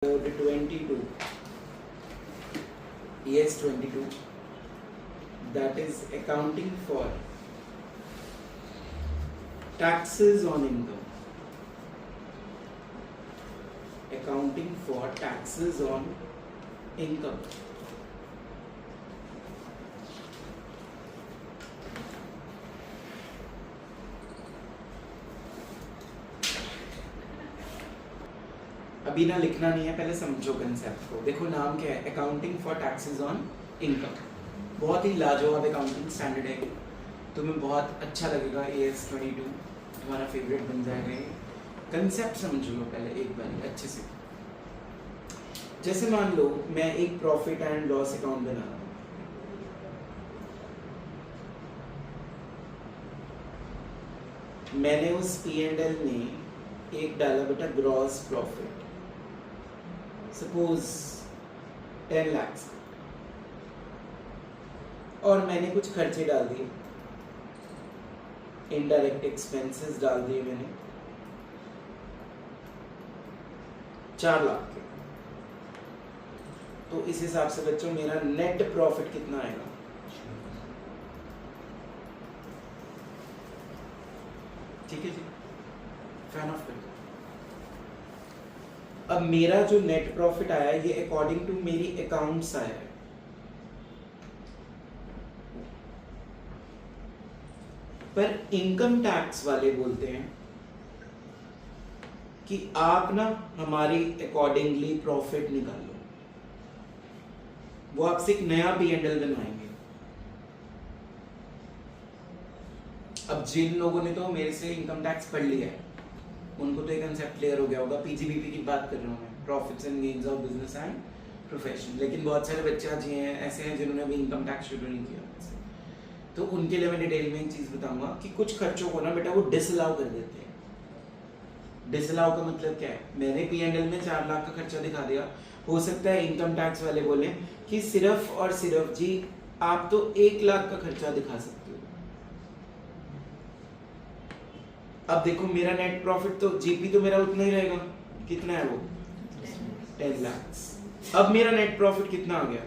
Code 22, ES 22, that is accounting for taxes on income. Accounting for taxes on income. अभी ना लिखना नहीं है, पहले समझो कंसेप्ट को। देखो नाम क्या है, accounting for taxes on income. बहुत ही लाजवाब अकाउंटिंग स्टैंडर्ड है, तुम्हें बहुत अच्छा लगेगा। AS 22 तुम्हारा फेवरेट बन जाएगा। ये कंसेप्ट समझ लो पहले एक बार अच्छे से। जैसे मान लो मैं एक प्रॉफिट एंड लॉस अकाउंट बना रहा हूँ। मैंने उस P&L में एक डाला बेटा ग्रॉस प्रॉफिट, सपोज 10 लाख, और मैंने कुछ खर्चे डाल दिए, इनडायरेक्ट एक्सपेंसेस डाल दिए मैंने 4 लाख के। तो इस हिसाब से बच्चों मेरा नेट प्रॉफिट कितना आएगा? ठीक है जी, फैन ऑफ कर। अब मेरा जो नेट प्रॉफिट आया ये अकॉर्डिंग टू मेरी अकाउंट्स आया है। पर इनकम टैक्स वाले बोलते हैं कि आप ना हमारी अकॉर्डिंगली प्रॉफिट निकाल लो। वो आपसे एक नया P&L बनवाएंगे। अब जिन लोगों ने तो मेरे से इनकम टैक्स पढ़ लिया है उनको तो एक कंसेप्ट क्लियर हो गया होगा। PGBP की बात कर रहा हूँ मैं, profits and gains of business and profession. लेकिन बहुत सारे बच्चे आज ये हैं, ऐसे हैं जिन्होंने अभी इनकम टैक्स शुरू नहीं किया, तो उनके लिए मैं डिटेल में एक चीज बताऊंगा कि कुछ खर्चों को ना बेटा वो डिसअलाउ कर देते हैं। डिसअलाउ का मतलब क्या है? मैंने P&L में 4 लाख का खर्चा दिखा दिया, हो सकता है इनकम टैक्स वाले बोले कि सिर्फ और सिर्फ जी आप तो 1 लाख का खर्चा दिखा सकते हो। अब देखो मेरा नेट प्रॉफिट तो GP तो मेरा उतना ही रहेगा, कितना है वो? 10 लाख। अब मेरा नेट प्रॉफिट कितना आ गया?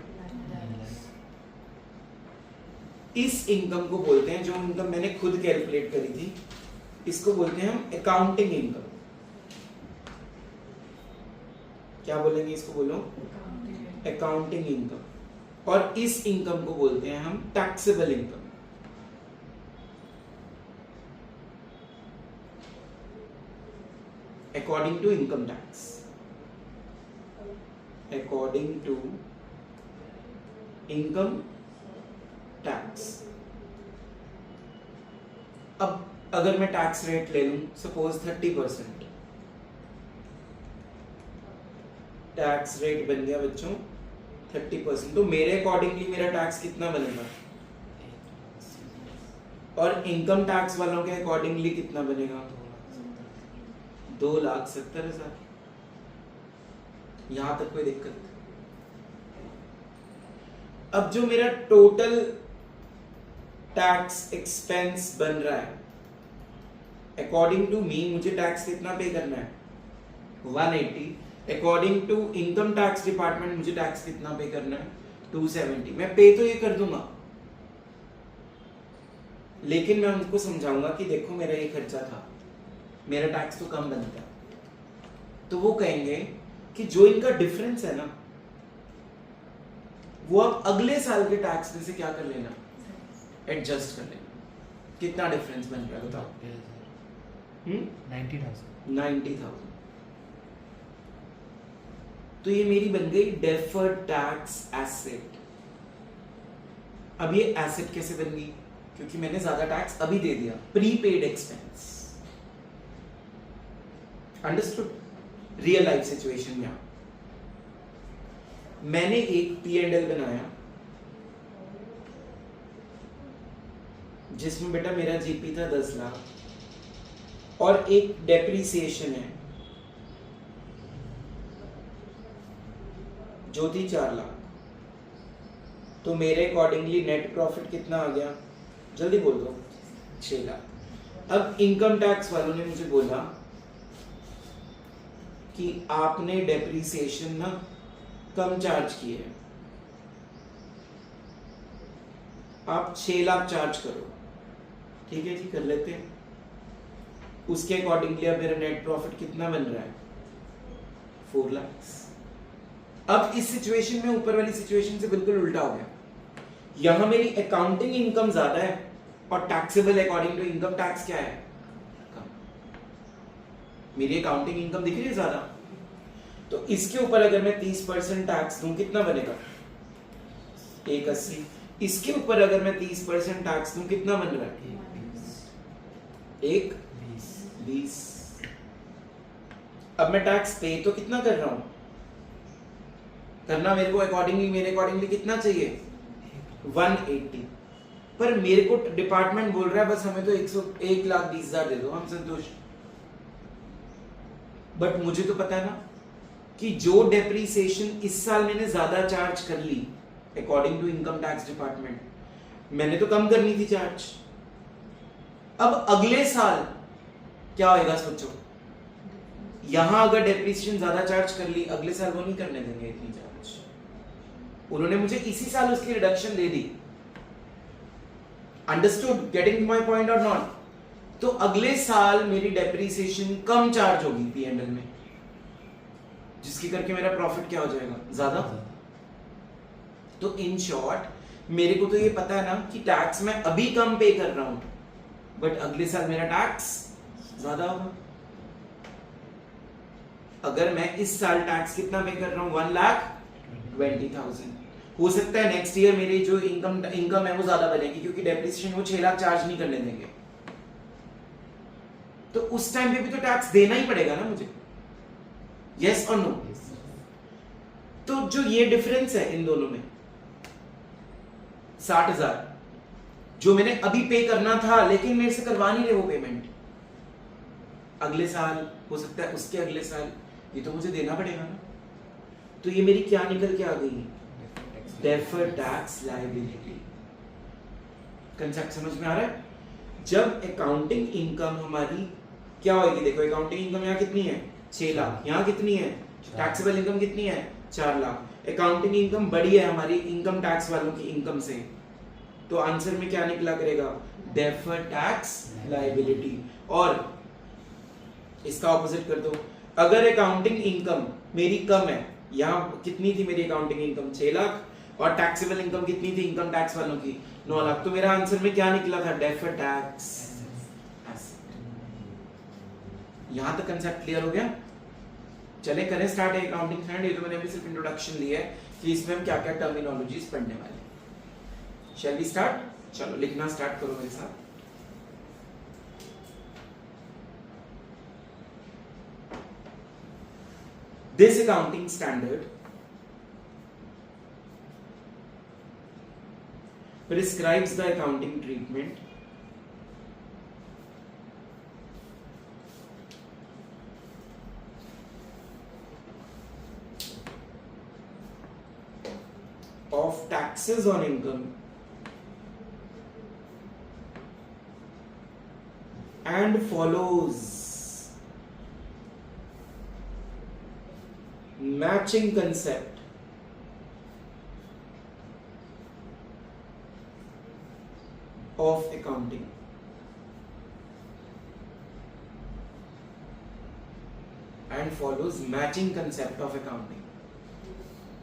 इस इनकम को बोलते हैं, जो इनकम मैंने खुद कैलकुलेट करी थी, इसको बोलते हैं हम अकाउंटिंग इनकम। क्या बोलेंगे इसको? बोलो अकाउंटिंग इनकम। और इस इनकम को बोलते हैं हम taxable income. According to income tax, according to income tax. अब अगर मैं टैक्स रेट ले लूं सपोज 30%, टैक्स रेट बन गया बच्चों 30%, तो मेरे अकॉर्डिंगली मेरा टैक्स कितना बनेगा? और इनकम टैक्स वालों के अकॉर्डिंगली कितना बनेगा? 2,70,000। यहां तक कोई दिक्कत? अब जो मेरा टोटल टैक्स एक्सपेंस बन रहा है, अकॉर्डिंग टू मी मुझे टैक्स कितना पे करना है? 180। According to income tax department मुझे टैक्स कितना पे करना है? 270। मैं पे तो ये कर दूंगा, लेकिन मैं उनको समझाऊंगा कि देखो मेरा ये खर्चा था, मेरा टैक्स तो कम बनता है। तो वो कहेंगे कि जो इनका डिफरेंस है ना, वो आप अगले साल के टैक्स में से क्या कर लेना? एडजस्ट कर लेना। कितना डिफरेंस बन रहा है बताओ? 90,000। तो ये मेरी बन गई डेफर्ड टैक्स एसेट। अब ये एसेट कैसे बन गई? क्योंकि मैंने ज्यादा टैक्स अभी दे दिया, prepaid expense. Understood? Real life situation में मैंने एक P&L बनाया जिसमें बेटा मेरा GP था 10 लाख और एक डेप्रीसिएशन है जो थी 4 लाख। तो मेरे अकॉर्डिंगली नेट प्रॉफिट कितना आ गया? जल्दी बोल दो। 6 लाख। अब इनकम टैक्स वालों ने मुझे बोला कि आपने डेप्रिसिएशन ना कम चार्ज की है, आप 6 लाख चार्ज करो, ठीक है जी, कर लेते हैं। उसके अकॉर्डिंगली अब मेरा नेट प्रॉफिट कितना बन रहा है? 4 लाख। अब इस सिचुएशन में ऊपर वाली सिचुएशन से बिल्कुल उल्टा हो गया। यहां मेरी अकाउंटिंग इनकम ज्यादा है और taxable according to income tax क्या है? कम। मेरी अकाउंटिंग इनकम दिख रही है ज्यादा, तो इसके ऊपर अगर मैं 30% टैक्स दूं कितना बनेगा? 180। इसके ऊपर अगर मैं 30% टैक्स दूं कितना बन रहा है? 120। अब मैं टैक्स पे तो कितना कर रहा हूं? करना मेरे को अकॉर्डिंगली कितना चाहिए? 180। पर मेरे को डिपार्टमेंट बोल रहा है बस हमें तो 1,20,000 दे दो, हम संतुष्ट। बट मुझे तो पता है ना कि जो डेप्रिसिएशन इस साल मैंने ज्यादा चार्ज कर ली according to income tax department, मैंने तो कम करनी थी चार्ज। अब अगले साल क्या होएगा सोचो। यहां अगर डेप्रिसिएशन ज्यादा चार्ज कर ली, अगले साल वो नहीं करने देंगे इतनी चार्ज। उन्होंने मुझे इसी साल उसकी reduction they the. Understood? Getting my point और नॉट? तो अगले साल मेरी डेप्रिसिएशन कम चार्ज होगी पीएनएल में, जिसकी करके मेरा प्रॉफिट क्या हो जाएगा? ज्यादा। तो इन शॉर्ट मेरे को तो ये पता है ना कि टैक्स मैं अभी कम पे कर रहा हूं, बट अगले साल मेरा टैक्स ज्यादा होगा। अगर मैं इस साल टैक्स कितना पे कर रहा हूं? 1,20,000। हो सकता है नेक्स्ट ईयर मेरी जो इनकम है वो ज्यादा बनेगी, क्योंकि डेप्रिसिएशन वो 6 लाख चार्ज नहीं करने देंगे। तो उस टाइम पे भी तो टैक्स देना ही पड़ेगा ना मुझे। यस और नो? तो जो ये डिफरेंस है इन दोनों में 60,000 जो मैंने अभी पे करना था लेकिन मेरे से करवा नहीं रहे वो पेमेंट, अगले साल हो सकता है, उसके अगले साल, ये तो मुझे देना पड़ेगा ना। तो ये मेरी क्या निकल के आ गई? Deferred tax liability. कंसेप्ट समझ में आ रहा है? जब अकाउंटिंग इनकम हमारी क्या होगी? देखो अकाउंटिंग इनकम यहाँ कितनी है? 6 लाख। यहाँ कितनी है? टैक्सेबल इनकम कितनी है? 4 लाख। अकाउंटिंग इनकम बड़ी है हमारी इनकम टैक्स वालों की इनकम से, तो आंसर में क्या निकला करेगा? Deferred tax liability. और इसका ऑपोजिट कर दो, अगर अकाउंटिंग इनकम मेरी कम है, यहाँ कितनी थी मेरी अकाउंटिंग इनकम? 6 लाख, और टैक्सेबल इनकम कितनी थी इनकम टैक्स वालों की? 9 लाख। तो मेरा आंसर में क्या निकला था? Deferred tax. यहां तक कंसेप्ट क्लियर हो गया? चले करें स्टार्ट अकाउंटिंग फ्रेंड। ये तो मैंने अभी सिर्फ इंट्रोडक्शन दी है कि इसमें हम क्या क्या टर्मिनोलॉजीज पढ़ने वाले हैं। Shall we start? चलो लिखना स्टार्ट करो मेरे साथ। This accounting standard prescribes the accounting treatment of taxes on income and follows matching concept of accounting. And follows matching concept of accounting.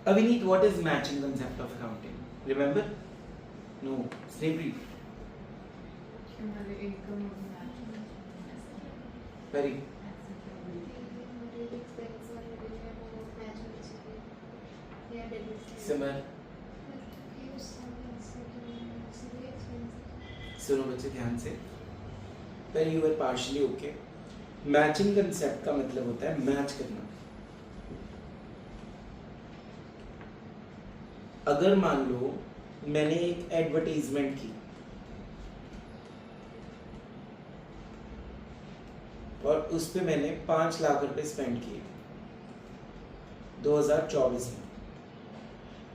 Avineet, what is matching concept of accounting? Remember? No. Snehpreet. Very. Simmer. सुनो बच्चे ध्यान से। पर you are partially okay. Matching concept का मतलब होता है match करना। अगर मान लो मैंने एक एडवर्टाइजमेंट की और उस पे मैंने 5 लाख रुपए स्पेंड किए 2024 में,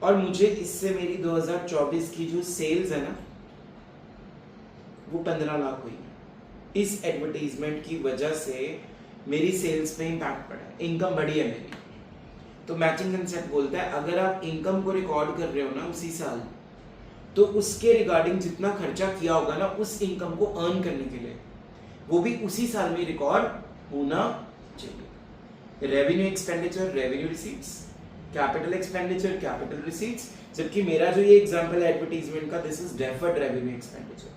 और मुझे इससे मेरी 2024 की जो सेल्स है ना वो 15 लाख हुई। इस एडवर्टाइजमेंट की वजह से मेरी सेल्स पे इम्पैक्ट पड़ा है, इनकम बढ़ी है मेरी। तो मैचिंग कंसेप्ट बोलता है अगर आप इनकम को रिकॉर्ड कर रहे हो ना उसी साल, तो उसके रिगार्डिंग जितना खर्चा किया होगा ना उस इनकम को अर्न करने के लिए, वो भी उसी साल में रिकॉर्ड होना चाहिए। Revenue expenditure, revenue receipts, capital expenditure, capital receipts. जबकि मेरा जो ये एग्जांपल है एडवर्टाइजमेंट का, this is deferred revenue expenditure.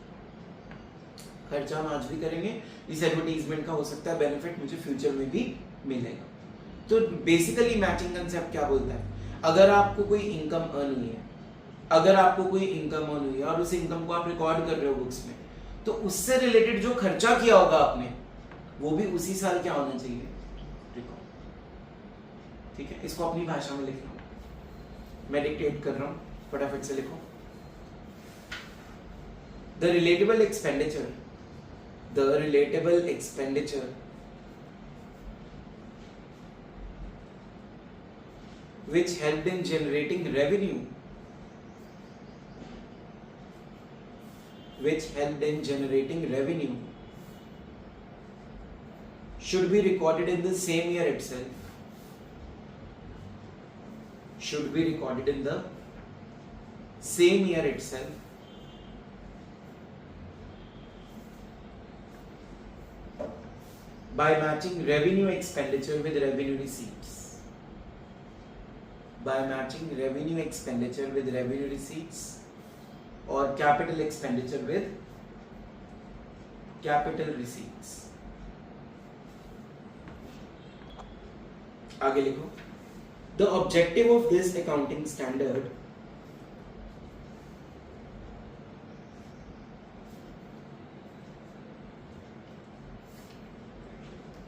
खर्चा हम आज भी करेंगे, इस एडवर्टाइजमेंट का हो सकता है बेनिफिट मुझे फ्यूचर में भी मिलेगा। तो बेसिकली मैचिंग कंसेप्ट क्या बोलता है, अगर आपको कोई इनकम अर्न हुई है, अगर आपको कोई इनकम अर्न हुई है और उस इनकम को आप रिकॉर्ड कर रहे हो बुक्स में, तो उससे रिलेटेड जो खर्चा किया होगा आपने वो भी उसी साल क्या होना चाहिए, रिकॉर्ड। ठीक है, इसको अपनी भाषा में लिख रहा हूं, मैं डिक्टेट कर रहा हूं, फटाफट से लिखो। The relatable expenditure, the relatable expenditure which helped in generating revenue, which helped in generating revenue should be recorded in the same year itself, should be recorded in the same year itself by matching revenue expenditure with revenue receipts, by matching revenue expenditure with revenue receipts or capital expenditure with capital receipts। आगे लिखो, the objective of this accounting standard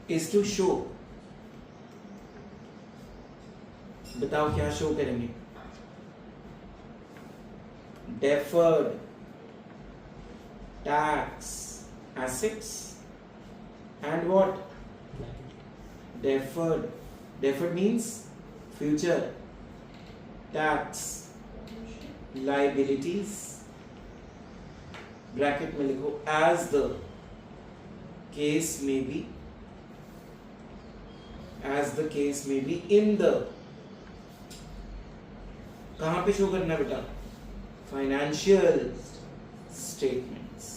is to show, बताओ क्या show करेंगे, deferred tax assets and what, deferred means future tax liabilities, bracket में लिखो as the case may be, as the case may be in the, कहां पे show करना है बेटा, financial statements,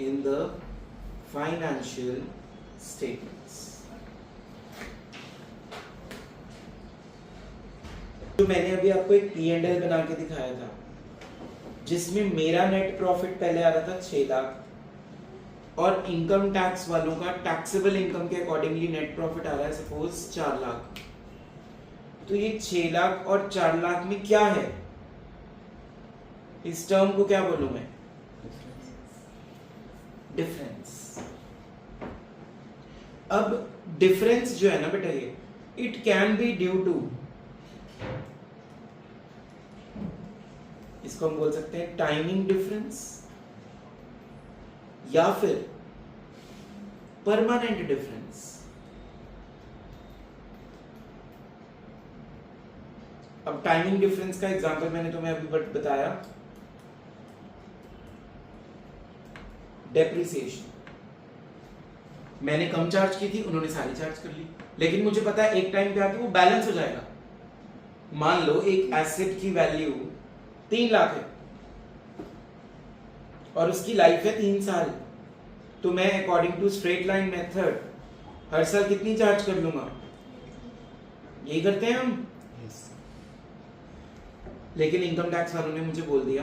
in the financial statements. तो मैंने अभी आपको एक P&L बना के दिखाया था जिसमें मेरा नेट प्रॉफिट पहले आ रहा था 6 लाख और इनकम टैक्स वालों का टैक्सेबल इनकम के अकॉर्डिंगली नेट प्रॉफिट आ रहा है सपोज 4 लाख। तो ये 6 लाख और 4 लाख में क्या है, इस टर्म को क्या बोलूं मैं, डिफरेंस। अब डिफरेंस जो है ना बेटा, ये it can be due to, इसको हम बोल सकते हैं टाइमिंग डिफरेंस या फिर परमानेंट डिफरेंस। अब टाइमिंग डिफरेंस का एग्जांपल मैंने तुम्हें अभी बताया, डेप्रिसिएशन मैंने कम चार्ज की थी, उन्होंने सारी चार्ज कर ली, लेकिन मुझे पता है एक टाइम पे आके वो बैलेंस हो जाएगा। मान लो एक एसेट की वैल्यू 3 लाख है और उसकी लाइफ है 3 साल, तो मैं according to straight line method हर साल कितनी चार्ज कर लूंगा, यही करते हैं हम। लेकिन इनकम टैक्स वालों ने मुझे बोल दिया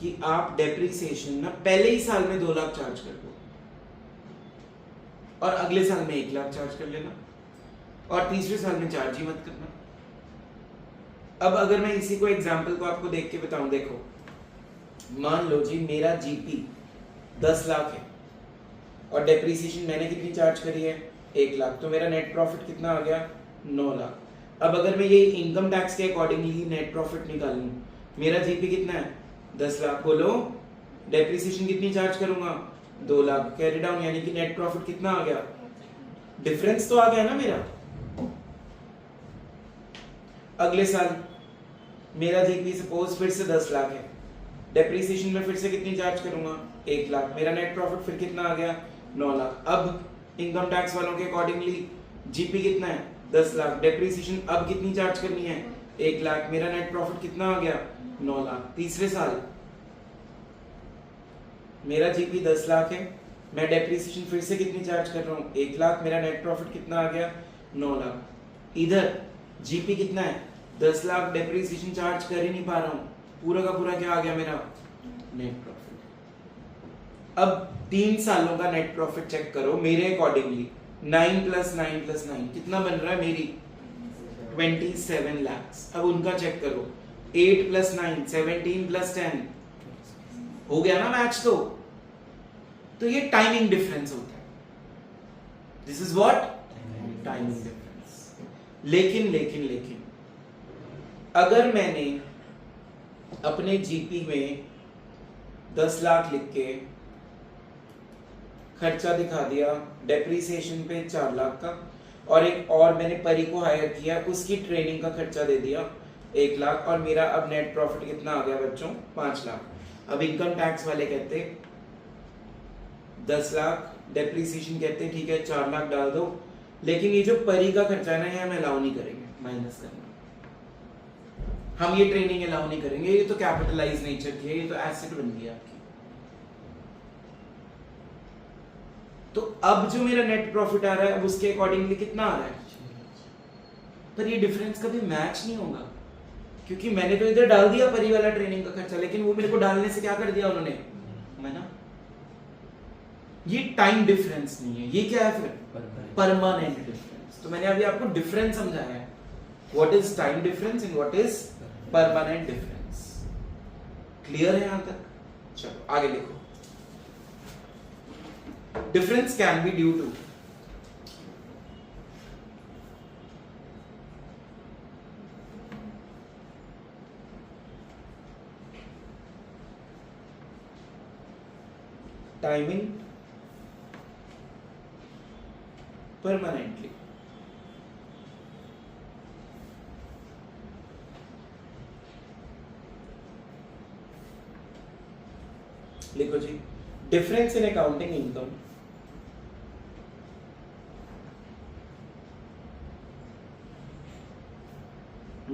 कि आप डेप्रिसिएशन ना पहले ही साल में 2 लाख चार्ज कर दो और अगले साल में 1 लाख चार्ज कर लेना और तीसरे साल में चार्ज ही मत करना। अब अगर मैं इसी को एग्जाम्पल को आपको देख के बताऊं, देखो मान लो जी मेरा जीपी 10 लाख है और डेप्रिसिएशन मैंने कितनी चार्ज करी है 1 लाख, तो मेरा नेट प्रॉफिट कितना आ गया 9 लाख। अब अगर मैं ये इनकम टैक्स के अकॉर्डिंगली नेट प्रॉफिट निकालूं, मेरा जीपी कितना है 10 लाख, बोलो डेप्रिसिएशन कितनी चार्ज करूंगा 2 लाख, कैरी डाउन, यानी कि नेट प्रॉफिट कितना आ गया, डिफरेंस तो आ गया ना मेरा। अगले साल मेरा जीपी सपोज फिर से 10 लाख है, डेप्रिसिएशन में फिर से कितनी चार्ज करूंगा 1 लाख, मेरा नेट प्रॉफिट फिर कितना आ गया 9 लाख। अब इनकम टैक्स वालों के अकॉर्डिंगली जीपी कितना है 10 लाख, डेप्रिसिएशन अब कितनी चार्ज करनी है 1 लाख, मेरा नेट प्रॉफिट कितना आ गया 9 लाख। तीसरे साल मेरा जीपी 10 लाख है, मैं डेप्रिसिएशन फिर से कितनी चार्ज कर रहा हूँ 1 लाख, मेरा नेट प्रॉफिट कितना आ गया 9 लाख। इधर जीपी कितना है 10 लाख, डेप्रिसिएशन चार्ज कर ही नहीं पा रहा हूँ, पूरा का पूरा क्या आ गया मेरा नेट प्रॉफिट। अब 3 सालों का नेट प्रॉफिट चेक करो मेरे अकॉर्डिंगली 9 + 9 + 9 कितना बन रहा है मेरी 27 lakhs। अब उनका चेक करो 8 + 9 17 + 10 हो गया ना मैच। तो ये टाइमिंग डिफरेंस होता है, this is what timing difference. लेकिन अगर मैंने अपने जीपी में 10 लाख लिख के खर्चा दिखा दिया डेप्रिसिएशन पे 4 लाख का, और एक और मैंने परी को हायर किया उसकी ट्रेनिंग का खर्चा दे दिया 1 लाख, और मेरा अब नेट प्रॉफिट कितना आ गया बच्चों 5 लाख। अब इनकम टैक्स वाले कहते 10 लाख, डेप्रिसिएशन कहते ठीक है 4 लाख डाल दो, लेकिन ये जो परी का खर्चा है ना ये हम अलाउ नहीं करेंगे माइनस करना, हम ये ट्रेनिंग अलाउ नहीं करेंगे, ये तो कैपिटलाइज नेचर की है, ये तो एसेट बन गया आपकी। तो अब जो मेरा नेट प्रॉफिट आ रहा है अब उसके अकॉर्डिंगली कितना आ रहा है, पर ये डिफरेंस कभी मैच नहीं होगा, क्योंकि मैंने तो इधर डाल दिया परी वाला ट्रेनिंग का खर्चा, लेकिन वो मेरे को डालने से क्या कर दिया उन्होंने मैंने, ये टाइम डिफरेंस नहीं है, ये क्या है फिर परमानेंट डिफरेंस। तो मैंने अभी आपको डिफरेंस समझाया है, what is time difference and what is permanent difference. Clear है यहां तक? चलो आगे देखो। Difference can be due to timing permanently, लिखो जी डिफरेंस इन अकाउंटिंग इनकम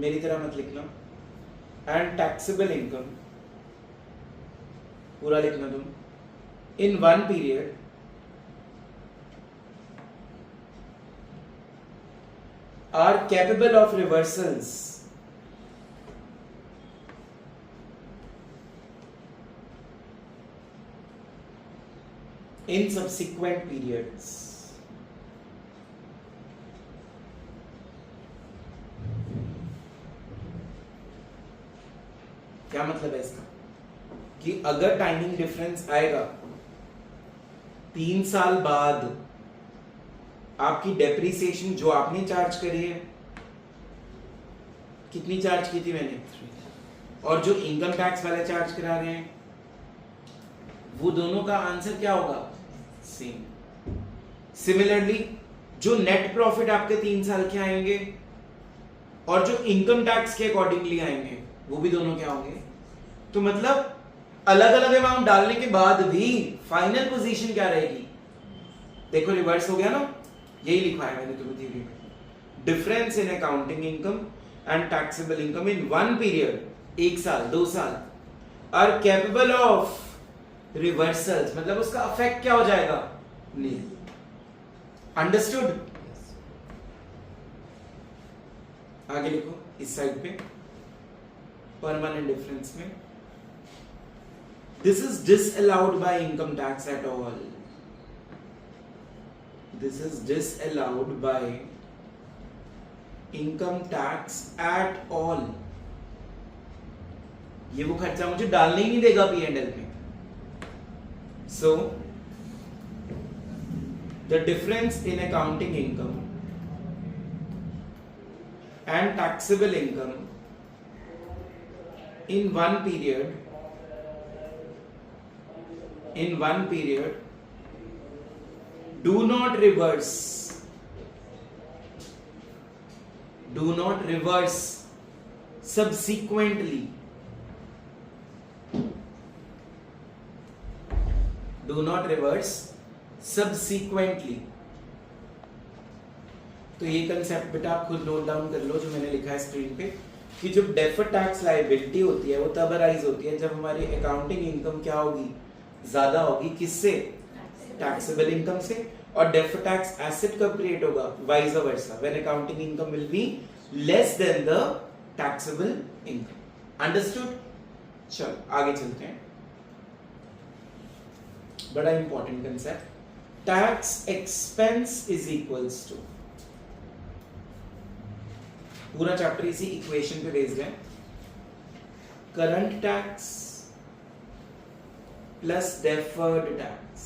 मेरी तरह मत लिखना, एंड टैक्सेबल इनकम पूरा लिखना तुम, in one period are capable of reversals in subsequent periods। क्या मतलब है इसका कि अगर टाइमिंग डिफरेंस आएगा 3 साल बाद आपकी डेप्रिसिएशन जो आपने चार्ज करी है, कितनी चार्ज की थी मैंने, और जो इनकम टैक्स वाले चार्ज करा रहे हैं, वो दोनों का आंसर क्या होगा सेम। सिमिलरली जो नेट प्रॉफिट आपके 3 साल के आएंगे और जो इनकम टैक्स के अकॉर्डिंगली आएंगे वो भी दोनों क्या होंगे। तो मतलब अलग अलग अमाउंट डालने के बाद भी फाइनल पोजीशन क्या रहेगी, देखो रिवर्स हो गया ना, यही लिखा है मैंने तुम्हें थ्योरी में। Difference in accounting income and taxable income in one period, 1 साल 2 साल, आर कैपेबल ऑफ रिवर्सल्स, मतलब उसका अफेक्ट क्या हो जाएगा नहीं। अंडरस्टूड? आगे लिखो इस साइड पे परमानेंट डिफरेंस में, this is disallowed by income tax at all, this is disallowed by income tax at all. ये वो खर्चा मुझे डालने ही नहीं देगा P&L में। So the difference in accounting income and taxable income in one period do not reverse subsequently, do not reverse subsequently, तो ये कंसेप्ट बेटा आप खुद नोट डाउन कर लो जो मैंने लिखा है स्क्रीन पे, कि जो डेफर्ड टैक्स लायबिलिटी होती है वो तब अराइज होती है जब हमारी अकाउंटिंग इनकम क्या होगी, ज्यादा होगी, किससे, टैक्सेबल इनकम से, और डेफर्ड टैक्स एसेट कब क्रिएट होगा, vice versa, when accounting income will be less than the taxable income. Understood? चलो आगे चलते हैं, बड़ा important concept, tax expense is equals to, पूरा चैप्टर इसी इक्वेशन पे बेस्ड है, current tax plus deferred tax,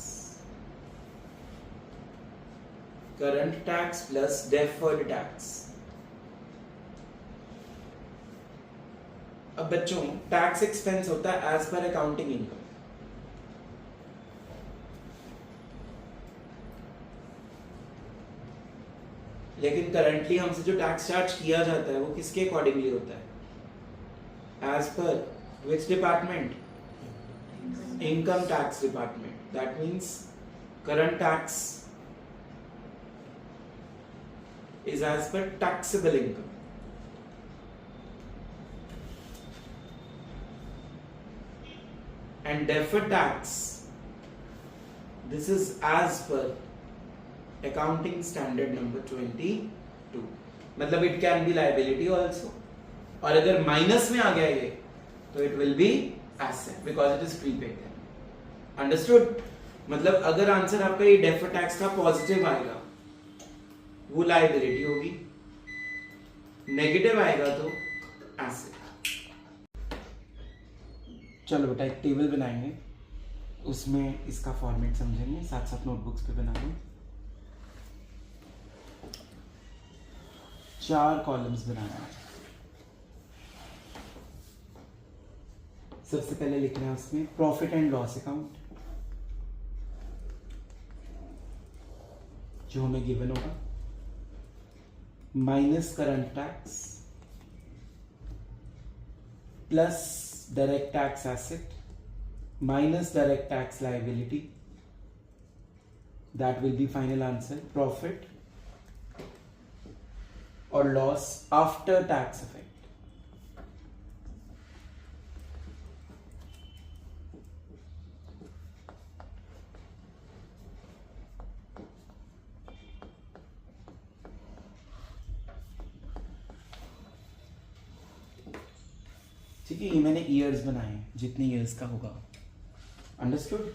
current tax plus deferred tax. अब बच्चों टैक्स एक्सपेंस होता है एज पर अकाउंटिंग इनकम, लेकिन करंटली हमसे जो टैक्स चार्ज किया जाता है वो किसके अकॉर्डिंगली होता है, as per which department, income tax department. That means current tax is as per taxable income, and deferred tax, this is as per accounting standard number 22, मतलब it can be liability also, और अगर minus में आ गया ये तो it will be asset because it is prepaid। Understood? मतलब अगर answer आपका ये डेफर्ड टैक्स का पॉजिटिव आएगा वो लायबिलिटी होगी, नेगेटिव आएगा तो एसेट। चलो बेटा एक टेबल बनाएंगे, उसमें इसका फॉर्मेट समझेंगे, साथ साथ नोटबुक्स पे बना लो। 4 कॉलम्स बनाना है। सबसे पहले लिखना है उसमें प्रॉफिट एंड लॉस अकाउंट जो हमें गिवन होगा, minus current tax plus direct tax asset minus direct tax liability, that will be final answer, profit or loss after tax effect। ठीक है, ये मैंने ईयर्स बनाए हैं, जितने ईयर्स का होगा। अंडरस्टूड?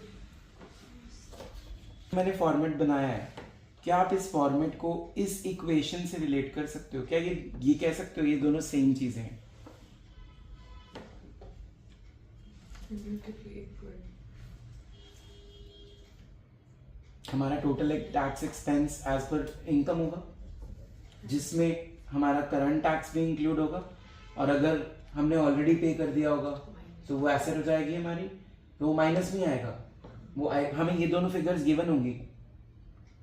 मैंने फॉर्मेट बनाया है, क्या आप इस फॉर्मेट को इस इक्वेशन से रिलेट कर सकते हो? क्या ये कह सकते हो ये दोनों सेम चीजें हैं? हमारा टोटल एक tax expense as per income होगा जिसमें हमारा करंट टैक्स भी इंक्लूड होगा, और अगर हमने ऑलरेडी पे कर दिया होगा तो वो एसेट हो जाएगी हमारी, तो वो माइनस में आएगा, वो हमें ये दोनों फिगर्स गिवन होंगी,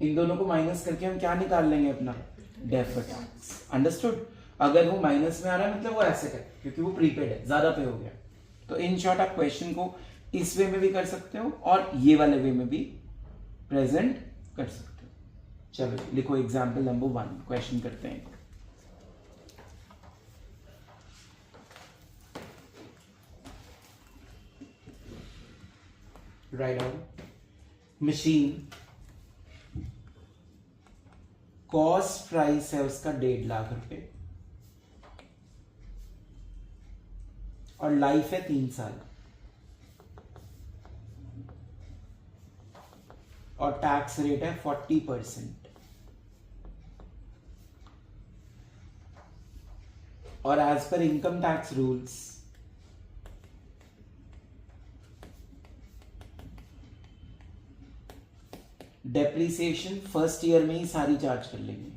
इन दोनों को माइनस करके हम क्या निकाल लेंगे, अपना डेफर्ड टैक्स। अंडरस्टूड? अगर वो माइनस में आ रहा है मतलब वो एसेट है क्योंकि वो प्रीपेड है, ज्यादा पे हो गया। तो इन शॉर्ट आप क्वेश्चन को इस वे में भी कर सकते हो और ये वाले वे में भी प्रेजेंट कर सकते हो। चलो लिखो एग्जाम्पल नंबर 1, क्वेश्चन करते हैं। Write down, machine cost price है उसका 1.5 लाख रुपए और लाइफ है 3 साल और टैक्स रेट है 40% और as per income tax rules depreciation first year में ही सारी चार्ज कर लेंगे,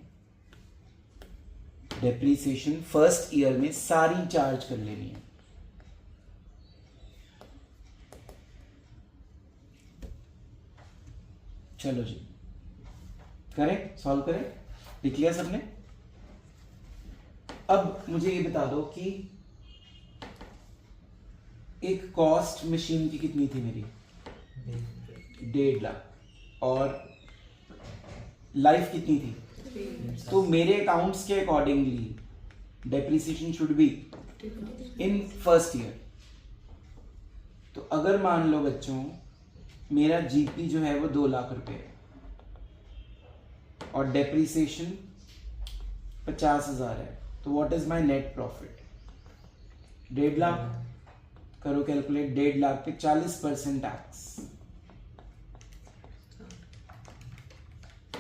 डेप्रीसिएशन फर्स्ट ईयर में सारी चार्ज कर लेनी है। चलो जी करें, सॉल्व करें, लिख लिया सबने? अब मुझे ये बता दो कि एक कॉस्ट मशीन की कितनी थी मेरी, 1.5 लाख, और लाइफ कितनी थी तो मेरे अकाउंट्स के accordingly depreciation should be in first year. तो अगर मान लो बच्चों मेरा जीपी जो है वो 2 लाख रुपए है और डेप्रिसिएशन 50,000 है, तो what is my net profit? 1.5 lakh. करो कैलकुलेट, 1.5 लाख पे 40% टैक्स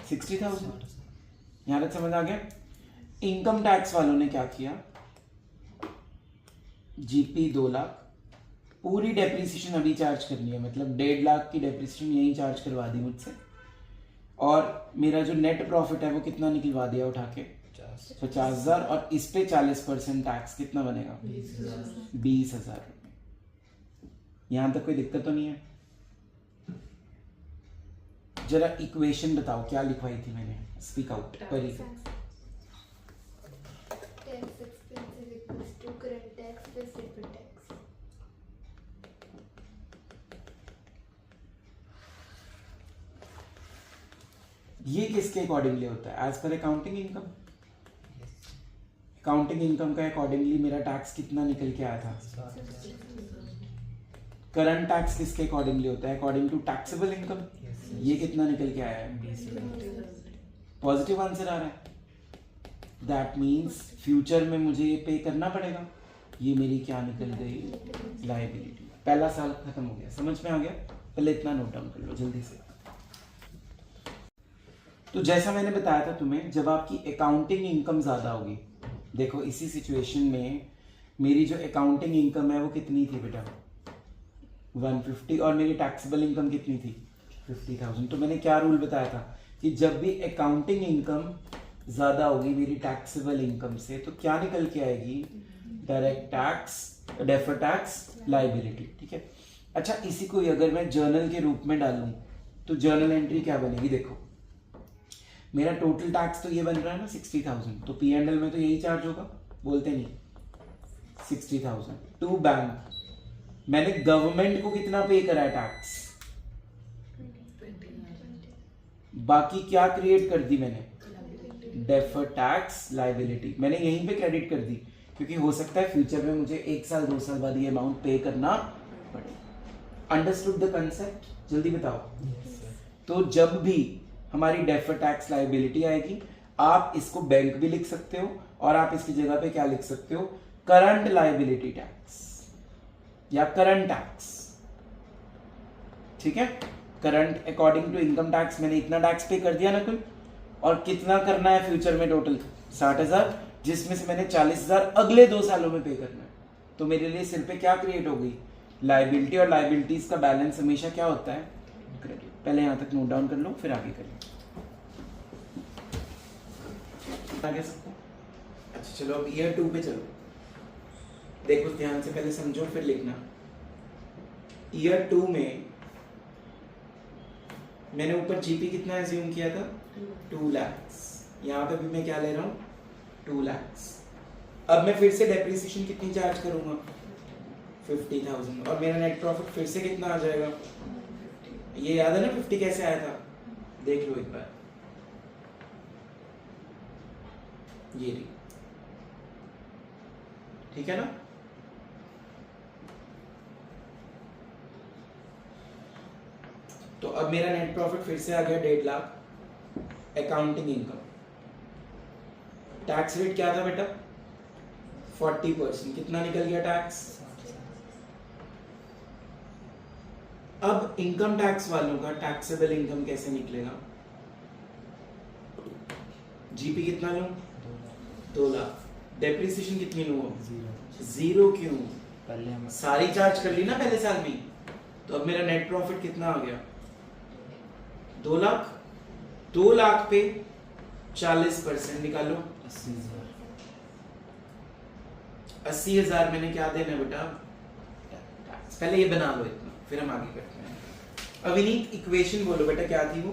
60,000। यहां तक समझ आ गया? इनकम टैक्स वालों ने क्या किया, जीपी 2 लाख, पूरी डेप्रिसिएशन अभी चार्ज करनी है, मतलब 1.5 लाख की डेप्रिसिएशन यही चार्ज करवा दी मुझसे, और मेरा जो नेट प्रॉफिट है वो कितना निकलवा दिया उठा के 50,000, और इस पे 40% टैक्स कितना बनेगा 20,000 रुपए। यहां तक कोई दिक्कत तो नहीं है? जरा इक्वेशन बताओ क्या लिखवाई थी मैंने, स्पीक आउट परी। Tax expense is equals to current tax plus deferred tax. ये किसके अकॉर्डिंगली होता है? As per accounting income. Accounting income का अकॉर्डिंगली मेरा टैक्स कितना निकल के आया था? करंट टैक्स किसके अकॉर्डिंगली होता है? According to taxable income. ये कितना निकल के आया है? पॉजिटिव आंसर आ रहा है। दैट मीन्स फ्यूचर में मुझे ये पे करना पड़ेगा। ये मेरी क्या निकल गई? लायबिलिटी। पहला साल खत्म हो गया, समझ में आ गया? पहले इतना नोट डाउन कर लो जल्दी से। तो जैसा मैंने बताया था तुम्हें, जब आपकी अकाउंटिंग इनकम ज्यादा होगी, देखो इसी सिचुएशन में मेरी जो अकाउंटिंग इनकम है वो कितनी थी बेटा? 150, और मेरी टैक्सेबल इनकम कितनी थी? 50,000। तो मैंने क्या रूल बताया था कि जब भी अकाउंटिंग इनकम ज्यादा होगी मेरी टैक्सेबल इनकम से, तो क्या निकल के आएगी? Direct tax, deferred tax liability. ठीक है। अच्छा, इसी को अगर मैं जर्नल के रूप में डालूं तो जर्नल एंट्री क्या बनेगी? देखो मेरा टोटल टैक्स तो ये बन रहा है ना 60,000, तो P&L में तो यही चार्ज होगा, बोलते नहीं 60,000 टू बैंक। मैंने गवर्नमेंट को कितना पे करा है टैक्स? बाकी क्या क्रिएट कर दी मैंने? Deferred tax liability. मैंने यहीं पे क्रेडिट कर दी, क्योंकि हो सकता है फ्यूचर में मुझे 1 साल 2 साल बाद ये अमाउंट पे करना पड़े। Understood the concept? जल्दी बताओ। तो जब भी हमारी डेफर्ड टैक्स लायबिलिटी आएगी, आप इसको बैंक भी लिख सकते हो, और आप इसकी जगह पे क्या लिख सकते हो? करंट लायबिलिटी टैक्स या करंट टैक्स। ठीक है। Current according to income tax मैंने इतना टैक्स पे कर दिया ना कुल, और कितना करना है फ्यूचर में? टोटल 60,000, जिसमें से मैंने 40,000 अगले 2 सालों में पे करना है। तो मेरे लिए सिर पे क्या क्रिएट हो गई? लायबिलिटी। और लायबिलिटीज का बैलेंस हमेशा क्या होता है? क्रेडिट। पहले यहां तक नोट डाउन कर लो, फिर आगे करें। आगे सबको? अच्छा चलो, अब ईयर 2 पे चलो। देखो ध्यान से, पहले समझो फिर लिखना। ईयर 2 में मैंने ऊपर जीपी कितना एज्यूम किया था? 2 लाख। यहां पे भी मैं क्या ले रहा हूं? 2 लाख। अब मैं फिर से डेप्रिसिएशन कितनी चार्ज करूंगा? 50,000। और मेरा नेट प्रॉफिट फिर से कितना आ जाएगा? ये याद है ना 50 कैसे आया था? देख लो एक बार। ये रही। ठीक है ना? तो अब मेरा नेट प्रॉफिट फिर से आ गया 1.5 lakh. Accounting income, tax rate क्या था बेटा? 40%। कितना निकल गया टैक्स? अब इनकम टैक्स वालों का टैक्सेबल इनकम कैसे निकलेगा? जीपी कितना लूं? 2 लाख। डेप्रिसिएशन कितनी लूं? 0। क्यों? पहले हम सारी चार्ज कर ली ना पहले साल में। तो अब मेरा नेट प्रॉफिट कितना आ गया? 2 लाख। 2 लाख पे 40% निकालो, 80,000 मैंने क्या देना है बेटा? पहले ये बना लो इतना, फिर हम आगे करते हैं। अविनीत इक्वेशन बोलो बेटा, क्या थी वो?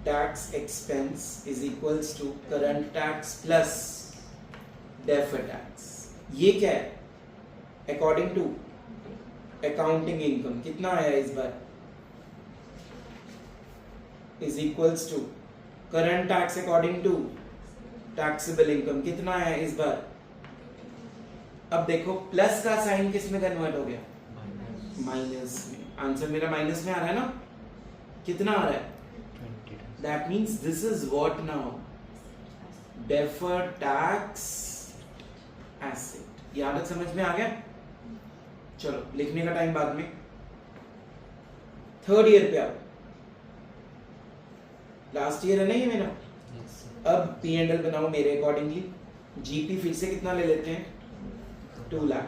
Tax expense is equals to current tax plus deferred tax. ये क्या है? अकॉर्डिंग टू अकाउंटिंग इनकम कितना आया इस बार? Is equals to current tax according to taxable income कितना है इस बार। अब देखो प्लस का साइन किस में कन्वर्ट हो गया, माइनस में। आंसर मेरा माइनस में आ रहा है ना, कितना आ रहा है, that means this is what now, deferred tax asset. ये आदत समझ में आ गया। चलो लिखने का टाइम बाद में, थर्ड ईयर पे आओ, लास्ट ईयर है ना ये मेरा। अब पी एंड एल बनाओ मेरे अकॉर्डिंगली। जीपी फिर से कितना ले लेते हैं, 2 लाख।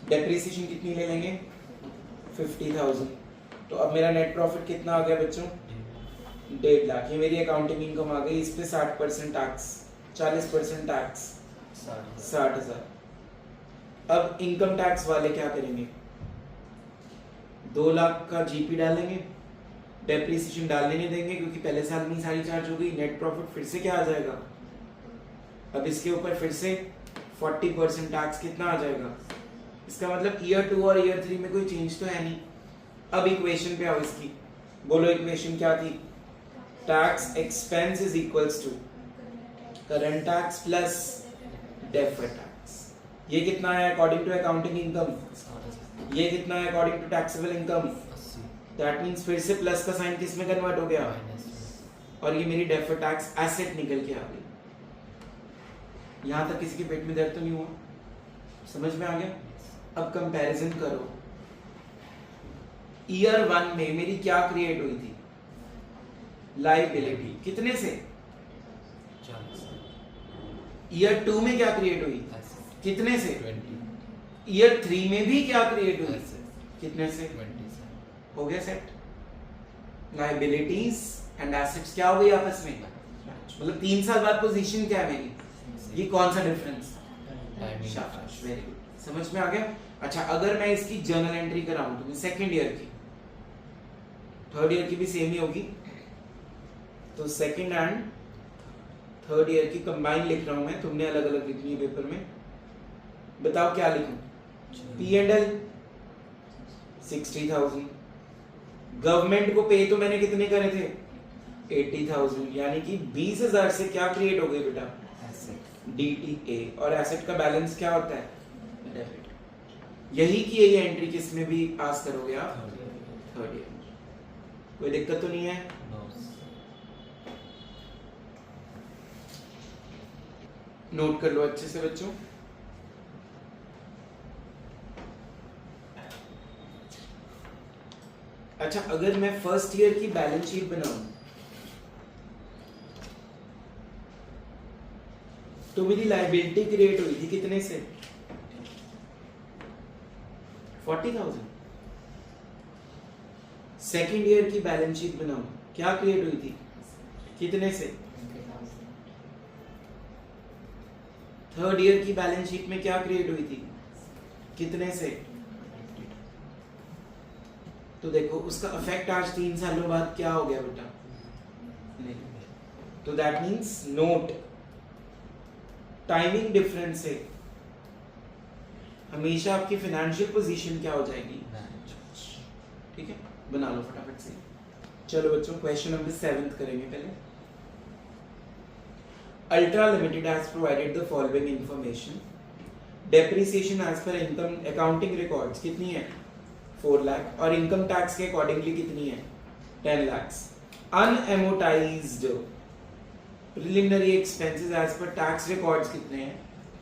डेप्रिसिएशन कितनी ले लेंगे, 50,000। तो अब मेरा नेट प्रॉफिट कितना आ गया बच्चों, 1.5 लाख। ये मेरी अकाउंटिंग इनकम आ गई, इस पे 60% टैक्स, 40% टैक्स, 60,000। अब इनकम टैक्स वाले क्या करेंगे, 2 लाख का जीपी डालेंगे, डेप्रिसिएशन डालने नहीं देंगे क्योंकि पहले साल में सारी चार्ज हो गई। नेट प्रॉफिट फिर से क्या आ जाएगा, अब इसके ऊपर फिर से 40% टैक्स कितना आ जाएगा। इसका मतलब ईयर 2 और ईयर 3 में कोई चेंज तो है नहीं। अब इक्वेशन पे आओ इसकी, बोलो इक्वेशन क्या थी, tax expense is equals to current tax plus deferred tax. ये कितना है अकॉर्डिंग टू अकाउंटिंग इनकम, ये कितना है according to taxable income. That means फिर से प्लस का साइन किस में कन्वर्ट हो गया, और ये मेरी डेफर्ड टैक्स एसेट निकल के आ गई। यहां तक किसी के पेट में दर्द तो नहीं हुआ, समझ में आ गया। अब कंपैरिजन करो, ईयर 1 में मेरी क्या क्रिएट हुई थी, लायबिलिटी, कितने से, ईयर 2 में क्या क्रिएट हुई, कितने से, ईयर 3 में भी क्या क्रिएट हुई, कितने से, हो गया सेट। लायबिलिटीज एंड एसेट्स क्या हो गई आपस में, मतलब 3 साल बाद पोजीशन क्या है मेरी, ये कौन सा डिफरेंस, शाबाश, वेरी गुड, समझ में आ गया। अच्छा अगर मैं इसकी जर्नल एंट्री कराऊं तो सेकंड ईयर की, थर्ड ईयर की भी सेम ही होगी, तो सेकंड एंड थर्ड ईयर की कंबाइन लिख रहा हूं मैं, तुमने अलग अलग लिखनी है पेपर में। बताओ क्या लिखूं, पी एंड एल 60,000, गवर्नमेंट को पे तो मैंने कितने करे थे, 80,000, यानी कि 20,000 से क्या क्रिएट हो गई बेटा, डीटीए। और एसेट का बैलेंस क्या होता है, डेबिट। यही की यही एंट्री किस में भी पास करोगे आप, थर्ड ईयर। कोई दिक्कत तो नहीं है, नोट कर लो अच्छे से बच्चों। अच्छा अगर मैं फर्स्ट ईयर की बैलेंस शीट बनाऊं तो मेरी लायबिलिटी क्रिएट हुई थी कितने से, 40,000। सेकेंड ईयर की बैलेंस शीट बनाऊं क्या क्रिएट हुई थी, कितने से, थर्ड ईयर की बैलेंस शीट में क्या क्रिएट हुई थी, कितने से। तो देखो उसका इफेक्ट आज 3 सालों बाद क्या हो गया बेटा, नहीं। तो that means note timing difference से हमेशा आपकी फाइनेंशियल पोजीशन क्या हो जाएगी, ठीक है, बना लो फटाफट से। चलो बच्चों क्वेश्चन नंबर 7 करेंगे पहले। Ultra Limited has provided the following information. Depreciation as per income accounting records कितनी है, 4 लाख, और इनकम टैक्स के अकॉर्डिंगली कितनी है, 10 lakhs. Unamortized preliminary expenses as per tax records कितने हैं,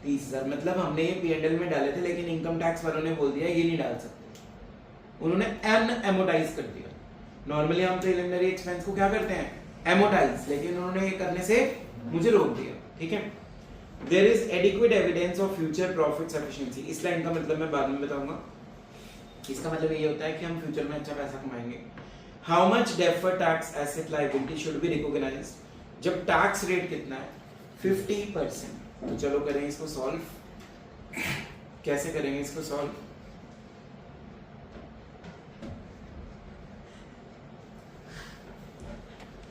30,000। मतलब हमने ये P&L में डाले थे लेकिन इनकम टैक्स वालों ने बोल दिया ये नहीं डाल सकते, उन्होंने अनएमोटाइज कर दिया। नॉर्मली हम प्रिलिमिनरी एक्सपेंस को क्या करते हैं, एमोटाइज, लेकिन उन्होंने ये करने से मुझे रोक दिया, ठीक है। There is adequate evidence of future profit sufficiency. इस लाइन का मतलब मैं बाद में बताऊंगा। इसका मतलब ये होता है कि हम फ्यूचर में अच्छा पैसा कमाएंगे। How much deferred tax asset liability should be recognized, जब टैक्स रेट कितना है, 50%। तो चलो करें इसको सॉल्व। कैसे करेंगे इसको सॉल्व,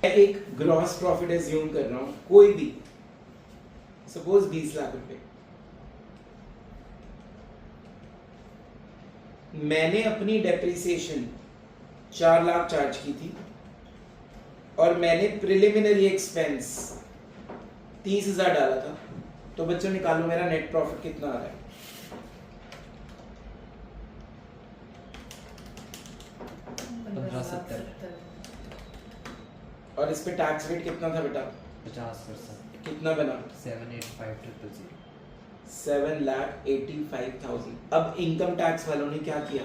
एक ग्रॉस प्रॉफिट एज्यूम कर रहा हूं, कोई भी, सपोज 20 लाख रुपए। मैंने अपनी डेप्रिसिएशन 4 लाख चार्ज की थी, और मैंने प्रिलिमिनरी एक्सपेंस 30,000 डाला था, तो बच्चों निकालो मेरा नेट प्रॉफिट कितना आ रहा है। और इस पे टैक्स रेट कितना था बेटा? 50%। कितना बना? 785,000। 7,85,000। अब इनकम टैक्स वालों ने क्या किया,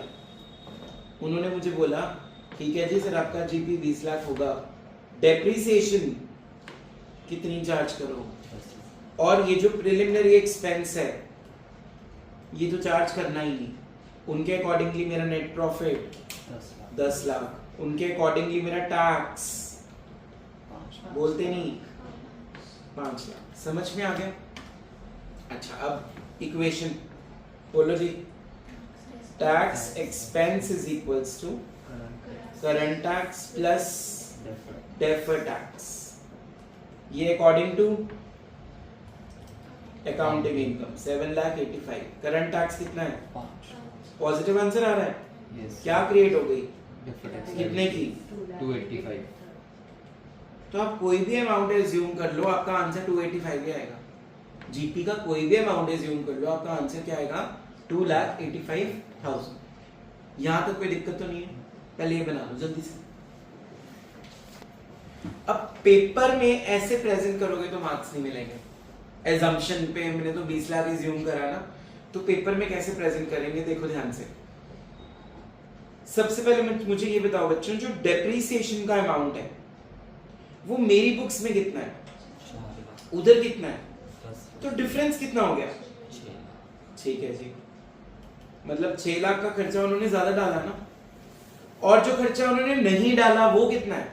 उन्होंने मुझे बोला ठीक है जी सर आपका जीपी 20 लाख होगा, डेप्रिसिएशन कितनी चार्ज करो, और ये जो प्रिलिमिनरी एक्सपेंस है ये तो चार्ज करना ही नहीं। उनके अकॉर्डिंगली मेरा नेट प्रॉफिट 10 लाख, उनके अकॉर्डिंगली मेरा टैक्स बोलते नहीं 5 लाख। समझ में आ गया? अच्छा अब इक्वेशन बोलो जी। Tax expense is equals to current tax plus deferred tax, ये according to accounting income 7,85,000। Current tax कितना है? 5। पॉजिटिव आंसर आ रहा है? Yes. क्या क्रिएट हो गई? Different कितने की? 285। तो आप कोई भी अमाउंट एज्यूम कर लो, आपका आंसर 285 ही आएगा। जीपी का कोई भी अमाउंट एज्यूम कर लो, आपका आंसर क्या आएगा? 2,85,000। यहां तक कोई दिक्कत तो नहीं है? पहले ये बना लो जल्दी से। अब पेपर में ऐसे प्रेजेंट करोगे तो मार्क्स नहीं मिलेंगे। एजम्पशन पे मैंने तो 20 लाख एज्यूम करा ना, तो पेपर में कैसे प्रेजेंट करेंगे देखो ध्यान से। सबसे पहले मुझे ये बताओ बच्चों, जो डेप्रिसिएशन का अमाउंट है वो मेरी बुक्स में कितना है, उधर कितना है, तो डिफरेंस कितना हो गया? 6। ठीक है जी, मतलब 6 लाख का खर्चा उन्होंने ज्यादा डाला ना, और जो खर्चा उन्होंने नहीं डाला वो कितना है?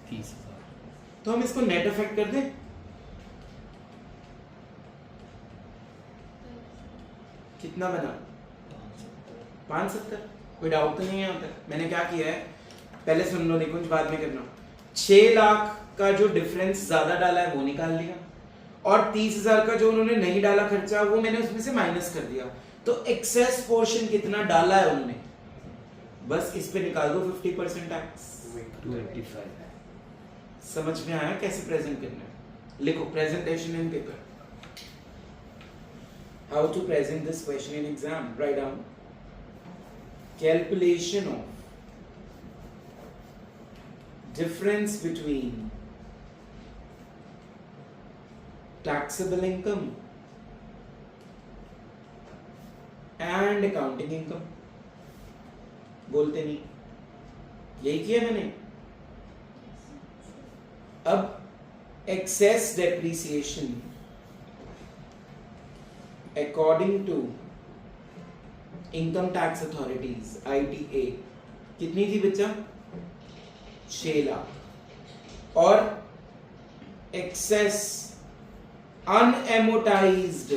30,000। तो हम इसको नेट इफेक्ट कर दें। कितना बना? 570। कोई डाउट तो नहीं है यहाँ तक? मैंने क्या किया है, पहले सुन लो निकुंज, बाद में करना। 6 लाख का जो डिफरेंस ज्यादा डाला है वो निकाल लिया, और 30,000 का जो उन्होंने नहीं डाला खर्चा वो मैंने उसमें से माइनस कर दिया। तो एक्सेस पोर्शन कितना डाला है उन्होंने, बस इस पे निकाल दो 50% टैक्स। 285। समझ में आया कैसे प्रेजेंट करना है? लिखो presentation in paper, how to present this question in exam. Write down calculation of difference between taxable income and accounting income। बोलते नहीं, यही किया मैंने। अब excess depreciation according to income tax authorities ITA कितनी थी बच्चा? 6 लाख, और एक्सेस अनएमोटाइज्ड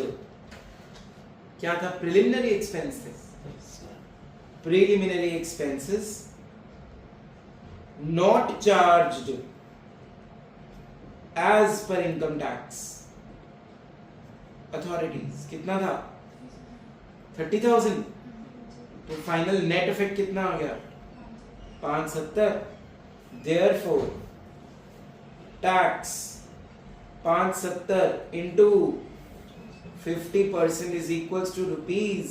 क्या था? प्रिलिमिनरी एक्सपेंस थे। Preliminary expenses not charged as per income tax authorities कितना था? 30,000। तो फाइनल नेट इफेक्ट कितना आ गया? 570। Therefore tax 570 into 50% is equals to rupees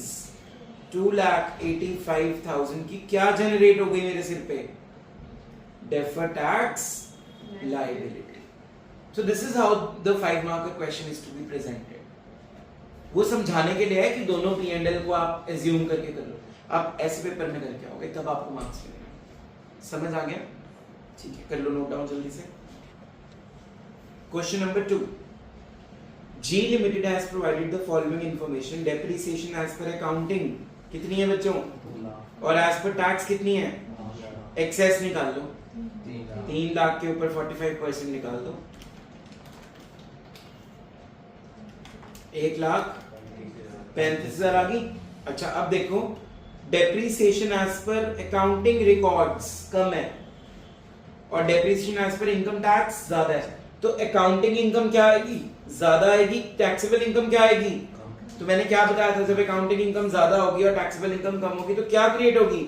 2,85,000 की क्या जनरेट हो गई मेरे सिर पे? Deferred tax liability. So this is how the 5 mark question is to be presented. वो समझाने के लिए है कि दोनों P&L को आप एज्यूम करके कर लो। आप ऐसे पेपर में करके आओगे तब आपको मार्क्स मिलेंगे। समझ आ गया? ठीक है, कर लो नोट डाउन जल्दी से। Question number 2, G Limited has provided the following information. Depreciation as per accounting कितनी है बच्चों? 2 लाख। और as per tax कितनी है? 5 लाख। एक्सेस निकाल लो। 3 लाख के ऊपर 45% निकाल दो। 1,35,000 आ गई। अच्छा अब देखो, depreciation as per accounting records कम है और depreciation as per income tax ज्यादा है, तो अकाउंटिंग इनकम क्या आएगी? ज्यादा आएगी। टैक्सेबल इनकम क्या आएगी? तो मैंने क्या बताया था, जब अकाउंटिंग इनकम ज्यादा होगी और टैक्सेबल इनकम कम होगी तो क्या क्रिएट होगी?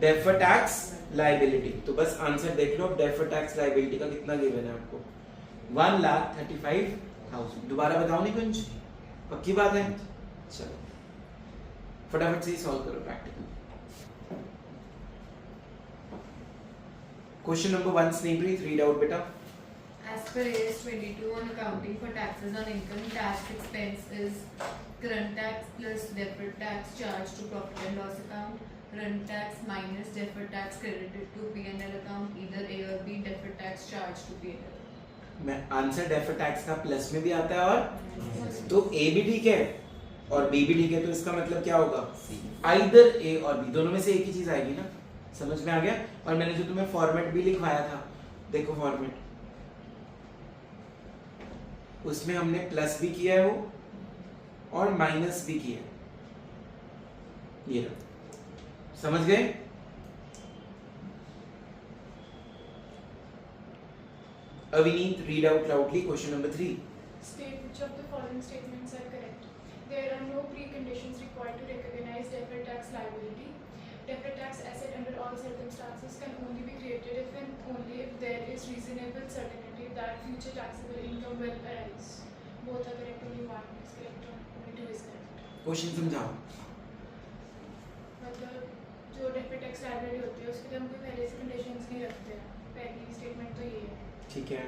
Deferred tax liability. तो बस आंसर देख लो, अब डेफर्ड टैक्स लायबिलिटी का कितना गिवन है आपको, 1,35,000। दोबारा बताओ नहीं कुछ, पक्की बात है? चलो फटाफट से ही सॉल्व करो practical. Question number 1 Snehpreet, read out बेटा। As per AS 22 on accounting for taxes on income, tax expense is current tax plus deferred tax charged to profit and loss account, current tax minus deferred tax credited to P&L account, either A or B, deferred tax charged to P&L. मैं answer deferred tax का plus में भी आता है, और तो ए भी ठीक है और बी भी ठीक है, तो इसका मतलब क्या होगा, आइदर ए और बी, दोनों में से एक ही चीज आएगी ना। समझ में आ गया? और मैंने जो तुम्हें फॉर्मेट भी लिखवाया था, देखो फॉर्मेट, उसमें हमने प्लस भी किया है वो और माइनस भी किया है, ये रहा। समझ गए? Avineet, read out loudly question number 3. State which of the following statements are correct. There are no preconditions required to recognize deferred tax liability. Deferred tax asset under all circumstances can only be created if and only if there is reasonable certainty that future taxable income will arise. Both are correct, only one is correct, only two is correct. Question समझाओ। मतलब जो deferred tax liability होती है उसके लिए हम कोई पहले से conditions नहीं रखते हैं। पहली statement तो ये है। ठीक है।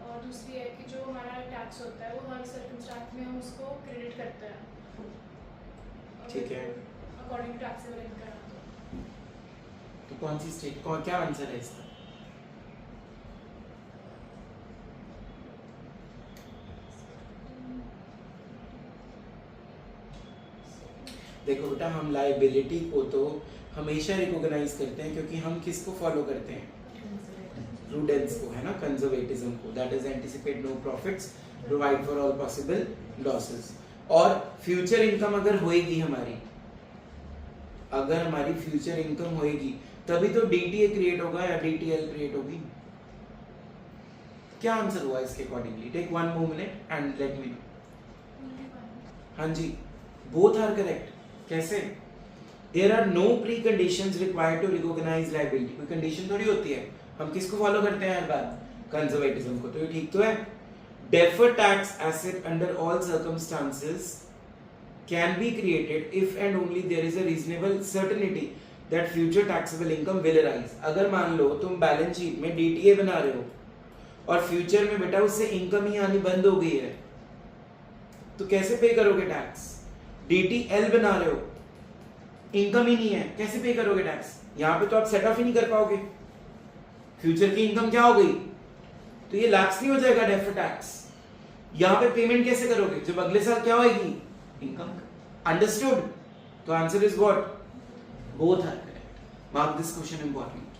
और दूसरी है कि जो हमारा टैक्स होता है वो हर सर्कमस्टांस में हम उसको क्रेडिट करते हैं। ठीक है। According to taxable income. तो कौन सी स्टेट, क्या आंसर है इसका? देखो बेटा, हम लायबिलिटी को तो हमेशा रिकॉग्नाइज करते हैं, क्योंकि हम किसको फॉलो करते हैं, प्रूडेंस को, है ना, कंजर्वेटिज्म को, that is anticipate no profits, provide for all possible losses. और फ्यूचर इनकम अगर होएगी हमारी, अगर हमारी फ्यूचर इनकम होएगी तभी तो डीटीए क्रिएट होगा या डीटीएल क्रिएट होगी। क्या आंसर हुआ इसके accordingly? Take 1 more minute and let me know. हाँ जी, बोथ आर करेक्ट। कैसे? There are no pre conditions required to recognize liability. कोई कंडीशन थोड़ी होती है, हम किसको फॉलो करते हैं हर बार, कंजर्वेटिज्म को। तो ये ठीक तो है। Deferred tax asset under all circumstances can be created if and only there is a reasonable certainty that future taxable income will arise. अगर मान लो तुम बैलेंस शीट में डीटीए बना रहे हो और फ्यूचर में बेटा उससे इनकम ही आनी बंद हो गई है, तो कैसे पे करोगे टैक्स? डीटीएल बना रहे हो, इनकम ही नहीं है, कैसे पे करोगे टैक्स? यहां पे तो आप सेट ऑफ ही नहीं कर पाओगे, फ्यूचर की इनकम क्या हो गई, तो ये लैप्स नहीं हो जाएगा डेफर्ड टैक्स। यहां पे पेमेंट कैसे करोगे जब अगले साल क्या होगी, इनकम। अंडरस्टूड? तो answer is what, both are correct. Mark this question important.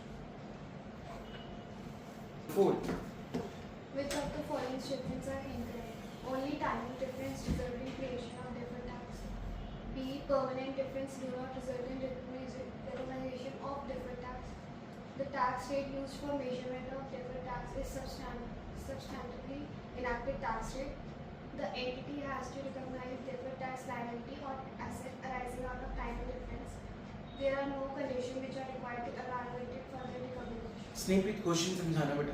4. Which of the following statements are incorrect? Only timing difference result in creation of deferred tax. B. Permanent difference do not result in recognition of deferred tax. The tax rate used for measurement of deferred tax is substantively enacted tax rate. The entity has to recognize deferred tax liability or asset arising out of timing difference. There are no conditions which are required to evaluate it further recognition. Snehpreet question समझाना बेटा।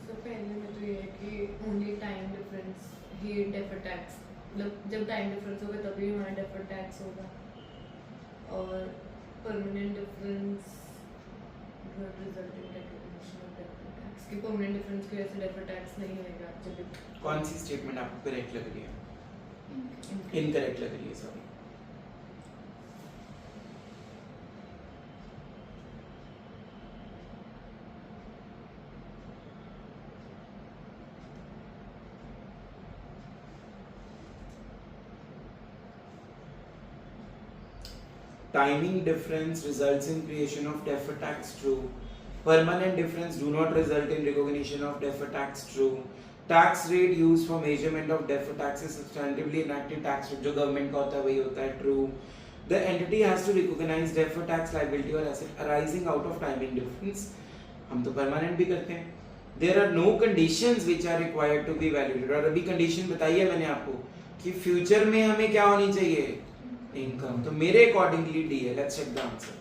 तो पहले में तो ये है कि only time difference ही डेफर्ड टैक्स, मतलब जब टाइम डिफरेंस होगा तभी हमारा डेफर्ड टैक्स होगा। और permanent difference result in recognition of deferred tax, कि परमानेंट डिफरेंस की वजह से डेफर्ड टैक्स नहीं होगा। जब कौन सी स्टेटमेंट आपको करेक्ट लग रही है? इनकरेक्ट लग रही है, sorry. Timing difference results in creation of deferred tax, true. Permanent difference do not result in recognition of deferred tax, true. Tax rate used for measurement of deferred tax is substantively enacted tax rate, जो government का होता है वही होता है, true. The entity has to recognize deferred tax liability or asset arising out of timing difference. हम तो permanent भी करते हैं. There are no conditions which are required to be evaluated. और अभी condition बताई है मैंने आपको कि future में हमें क्या होनी चाहिए, इनकम। तो मेरे अकॉर्डिंगली डी है। Let's check the answer.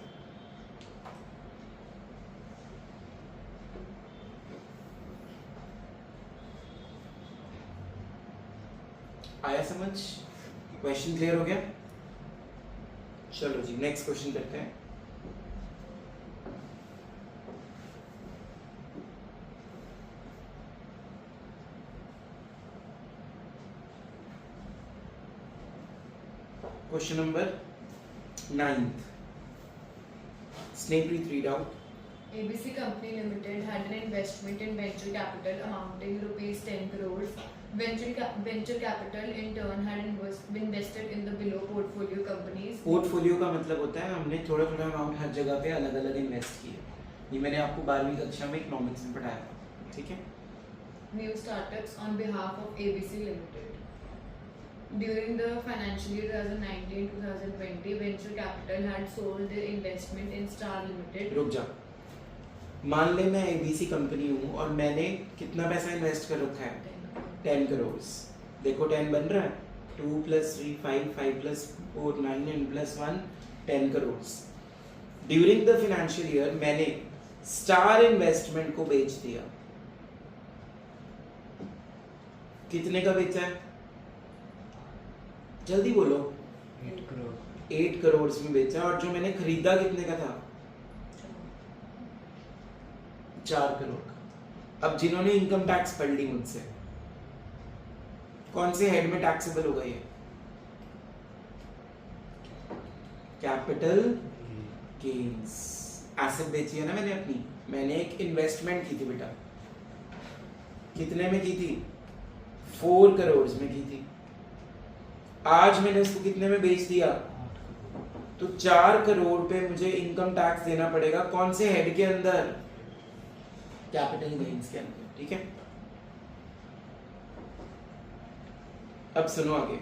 आया समझ? क्वेश्चन क्लियर हो गया? चलो जी नेक्स्ट क्वेश्चन करते हैं। Question number 9th, Snehpreet read out. ABC Company Limited had an investment in venture capital amounting rupees 10 crores. Venture capital in turn had invested in the below portfolio companies. Portfolio का मतलब होता है हमने थोड़ा थोड़ा amount हर जगह पे अलग अलग इन्वेस्ट किया। ये मैंने आपको 12वीं कक्षा में इकोनॉमिक्स में पढ़ाया था, ठीक है? New startups on behalf of ABC Limited. During the financial year 2019-2020, venture capital had sold their investment in Star Limited. रुक जा, मान ले मैं एबीसी कंपनी हूँ और मैंने कितना पैसा इन्वेस्ट कर रखा है? 10 करोड़। देखो 10 बन रहा है, 2 + 3 5, 5 + 4 9 and +1 10 crore. During the financial year मैंने स्टार इन्वेस्टमेंट को बेच दिया। कितने का बेचा है? जल्दी बोलो। 8 करोड़। 8 करोड़ में बेचा। और जो मैंने खरीदा कितने का था? 4 करोड़ का। अब जिन्होंने इनकम टैक्स पढ़ ली मुझसे, कौन से हेड में टैक्सेबल होगा ये? Capital gains. एसेट बेची है ना मैंने अपनी, मैंने एक इन्वेस्टमेंट की थी बेटा। कितने में की थी? 4 करोड़ में की थी। आज मैंने उसको कितने में बेच दिया? तो 4 करोड़ पे मुझे इनकम टैक्स देना पड़ेगा। कौन से हेड के अंदर? कैपिटल गेन्स के अंदर, ठीक है? अब सुनो आगे।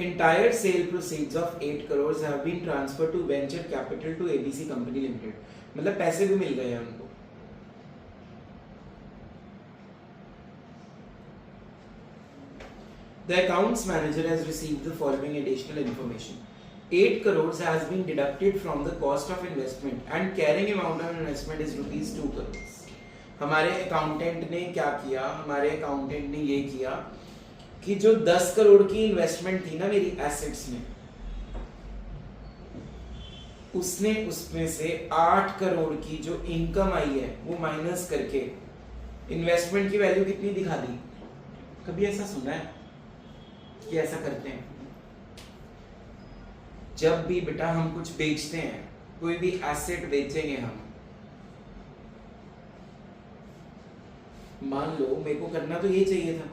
Entire sale proceeds of 8 crores have been transferred to venture capital to ABC Company Limited. मतलब पैसे भी मिल गए हैं उनको। The accounts manager has received the following additional information. 8 crores has been deducted from the cost of investment and carrying amount of investment is rupees 2 crores. हमारे accountant ने क्या किया? हमारे अकाउंटेंट ने ये किया कि जो 10 करोड़ की इन्वेस्टमेंट थी ना मेरी एसेट्स में, उसने उसमें से 8 करोड़ की जो इनकम आई है वो माइनस करके इन्वेस्टमेंट की वैल्यू कितनी दिखा दी? कभी ऐसा सुना है कि ऐसा करते हैं? जब भी बेटा हम कुछ बेचते हैं, कोई भी एसेट बेचेंगे हम, मान लो मेरे को करना तो ये चाहिए था,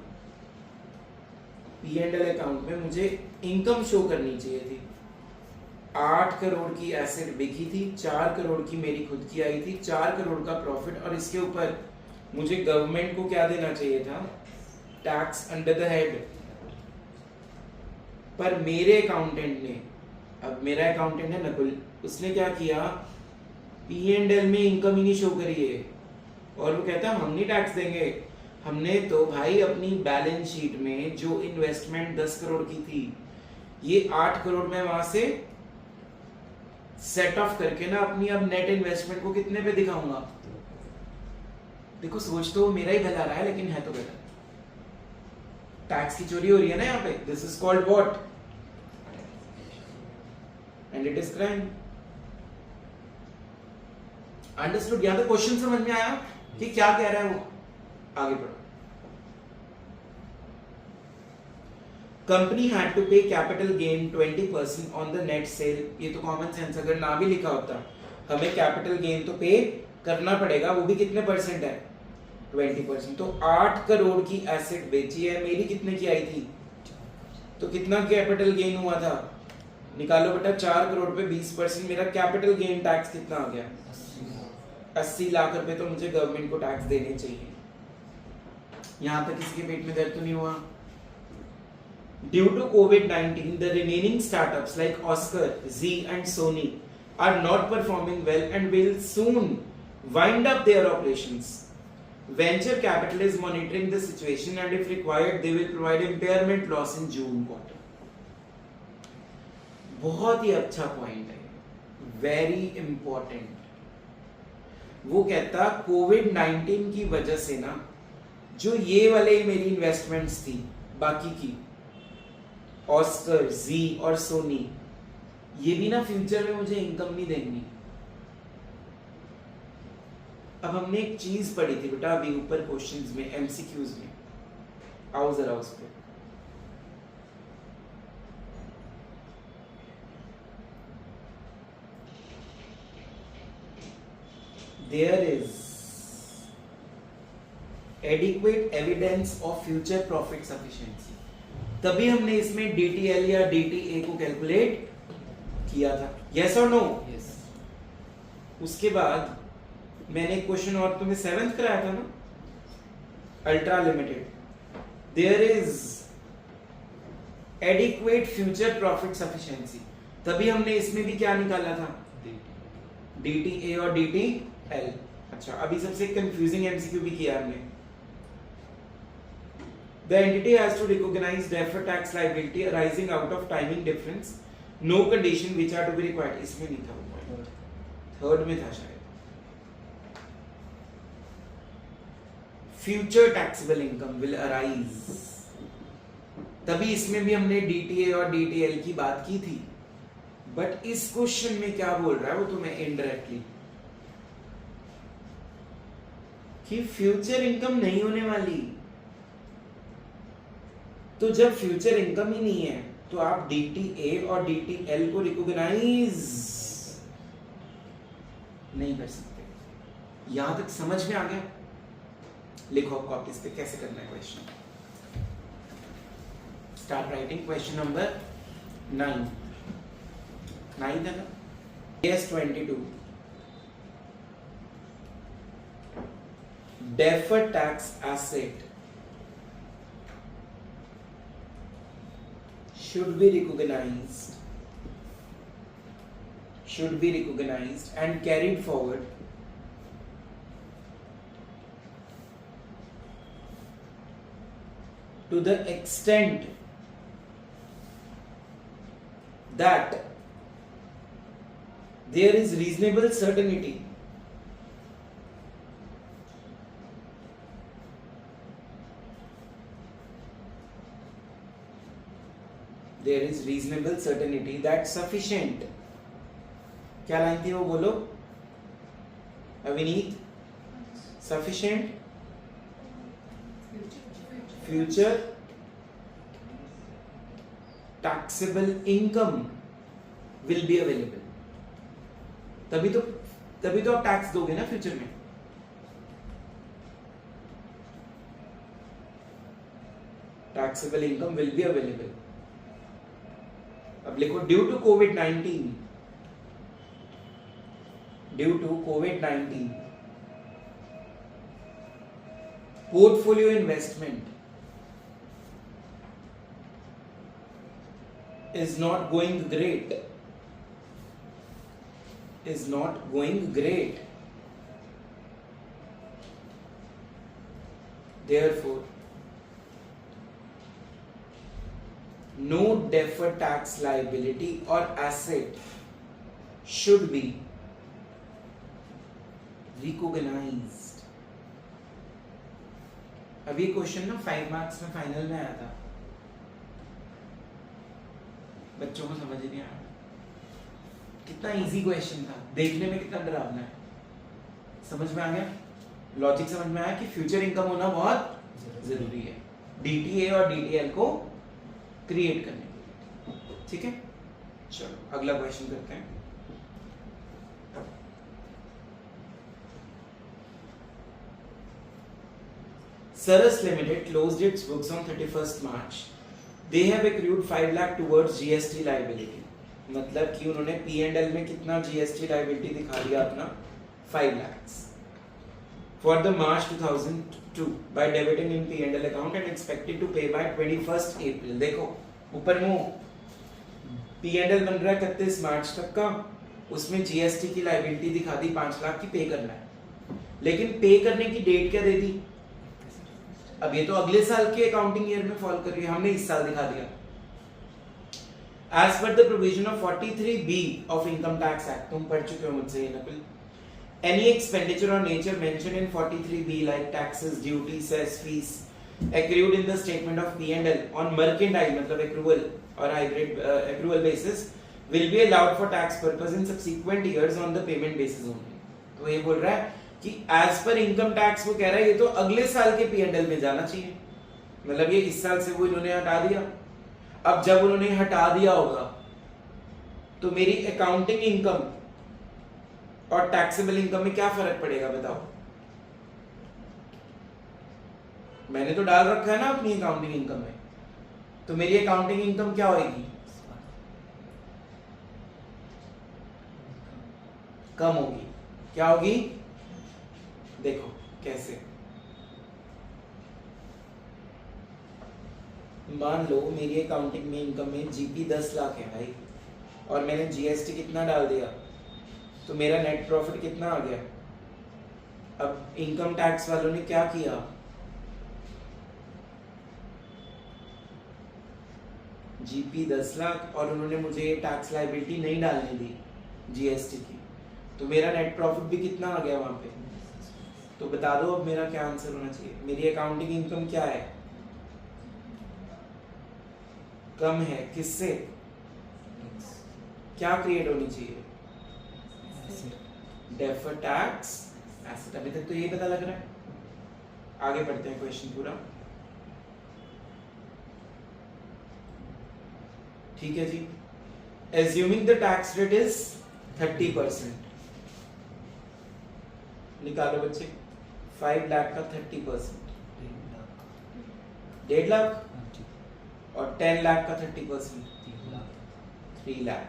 P&L अकाउंट में मुझे इनकम शो करनी चाहिए थी। 8 करोड़ की एसेट बिकी थी, 4 करोड़ की मेरी खुद की आई थी, 4 करोड़ का प्रॉफिट, और इसके ऊपर मुझे गवर्नमेंट को क्या देना चाहिए था? Tax under the head. पर मेरे अकाउंटेंट ने, अब मेरा अकाउंटेंट है नकुल, उसने क्या किया? P&L में इनकम ही नहीं शो करी है और वो कहता है हम नहीं टैक्स देंगे। हमने तो भाई अपनी बैलेंस शीट में जो इन्वेस्टमेंट 10 करोड़ की थी, ये 8 करोड़ में वहां से सेट ऑफ करके ना अपनी अब नेट इन्वेस्टमेंट को कितने पे दिखाऊंगा? देखो सोच तो मेरा ही भला रहा है, लेकिन है तो गलत। टैक्स की चोरी हो रही है ना यहाँ पे। This is called what? And it is crime. Understood? या तो क्वेश्चन समझ में आया कि क्या कह रहा है वो? आगे बढ़ो। कंपनी हैड टू पे capital gain 20% on the net cell. ये तो कॉमन सेंस, अगर ना भी लिखा होता हमें कैपिटल गेन तो पे करना पड़ेगा, वो भी कितने परसेंट है? 20%। तो 8 करोड़ की एसेट बेची है, मेरी कितने की आई थी? तो कितना कैपिटल गेन हुआ था? निकालो बेटा। 4 करोड़ पे 20%, मेरा कैपिटल गेन टैक्स कितना आ गया? 80 लाख रुपए तो मुझे गवर्नमेंट को टैक्स देने चाहिए। यहां तक किसी के पेट में दर्द तो नहीं हुआ? Due to COVID-19, the remaining startups like Oscar, Zee and Sony are not performing well and will soon wind up their operations. Venture capital is monitoring the situation and if required, they will provide impairment loss in June quarter. बहुत ही अच्छा point है, very important. वो कहता कोविड-19 की वजह से ना जो ये वाले मेरी इन्वेस्टमेंट्स थी बाकी की, ऑस्कर, जी और सोनी, ये भी ना फ्यूचर में मुझे इनकम नहीं देंगी। अब हमने एक चीज पढ़ी थी बेटा अभी ऊपर क्वेश्चंस में, एमसीक्यूज में, आओ जरा उस पे। There is adequate evidence of future profit sufficiency. तभी हमने इसमें DTL या DTA को कैलकुलेट किया था। Yes or no? Yes. उसके बाद मैंने एक क्वेश्चन और तुम्हें 7th कराया था ना, ultra limited. There is adequate future profit sufficiency. तभी हमने इसमें भी क्या निकाला था, DTA और DTL। अच्छा, अभी सबसे कंफ्यूजिंग एमसीक्यू भी किया हमने। The entity has to recognize deferred tax liability arising out of timing difference. No condition which are to be required. इसमें नहीं था वो पॉइंट, थर्ड में था शायद। Future taxable income will arise. तभी इसमें भी हमने DTA और DTL की बात की थी, बट इस क्वेश्चन में क्या बोल रहा है वो तुम्हें इनडायरेक्टली कि फ्यूचर इनकम नहीं होने वाली। तो जब फ्यूचर इनकम ही नहीं है तो आप DTA और DTL को रिकॉग्नाइज नहीं कर सकते। यहां तक समझ में आ गया? लिखो कॉपीज पे कैसे करना है question. Start writing question number 9 है ना। Yes 22 deferred tax asset should be recognized and carried forward to the extent that there is reasonable certainty that sufficient, क्या लाइन थी वो बोलो अविनीत? sufficient future taxable income will be available. तभी तो आप tax दोगे ना फ्यूचर में। Taxable income will be available. अब लिखो ड्यू टू कोविड-19 portfolio investment is not going great. Therefore, no deferred tax liability or asset should be recognized. अब ये क्वेश्चन ना 5 मार्क्स में फाइनल में आया था, बच्चों को समझ नहीं आया। कितना इजी क्वेश्चन था, देखने में कितना डरावना है। समझ में आ गया? लॉजिक समझ में आया कि फ्यूचर इनकम होना बहुत जरूरी है DTA और DTL को क्रिएट करने के लिए। ठीक है, चलो अगला क्वेश्चन करते हैं। Saras Limited closed its books on 31st March. They have accrued 5 lakh towards GST liability. मतलब कि उन्होंने P&L में कितना GST liability दिखा दिया अपना 5 lakhs for the March 2002 by debiting in P&L account and expected to pay by 21st April. देखो ऊपर मुंह P&L बन रहा है 31 मार्च तक का, उसमें GST की liability दिखा दी 5 लाख की पे करना है, लेकिन पे करने की डेट क्या दे दी? अब ये तो अगले साल के अकाउंटिंग ईयर में फॉल कर रही है, हमने इस साल दिखा दिया। As per the provision of 43B of Income Tax Act, तुम पढ़ चुके हो मुझसे ये नकल। any expenditure or nature mentioned in 43B like taxes, duties, cess, fees accrued in the statement of P&L on mercantile मतलब accrual or hybrid accrual basis will be allowed for tax purpose in subsequent years on the payment basis only. तो ये बोल रहा है कि as per income tax वो कह रहा है ये तो अगले साल के P&L में जाना चाहिए, मतलब ये इस साल से वो इन्होंने हटा दिया। अब जब उन्होंने हटा दिया होगा तो मेरी अकाउंटिंग इनकम और टैक्सेबल इनकम में क्या फर्क पड़ेगा बताओ? मैंने तो डाल रखा है ना अपनी अकाउंटिंग इनकम में, तो मेरी अकाउंटिंग इनकम क्या होगी? कम होगी। क्या होगी? देखो कैसे, मान लो मेरी अकाउंटिंग में इनकम में जीपी 10 लाख है भाई, और मैंने जीएसटी कितना डाल दिया, तो मेरा नेट प्रॉफिट कितना आ गया? अब इनकम टैक्स वालों ने क्या किया? जीपी 10 लाख और उन्होंने मुझे टैक्स लायबिलिटी नहीं डालने दी जीएसटी की, तो मेरा नेट प्रॉफिट भी कितना आ गया वहां पे? तो बता दो अब मेरा क्या आंसर होना चाहिए? मेरी अकाउंटिंग इनकम क्या है? कम है। किससे? क्या क्रिएट होनी चाहिए? Deferred tax asset. अभी तक तो ये पता लग रहा है, आगे बढ़ते हैं क्वेश्चन पूरा। ठीक है जी। Assuming the tax rate is 30%, निकालो बच्चे। 5 लाख का 30%, 1.5 लाख, और 10 लाख का 30%, 3 लाख।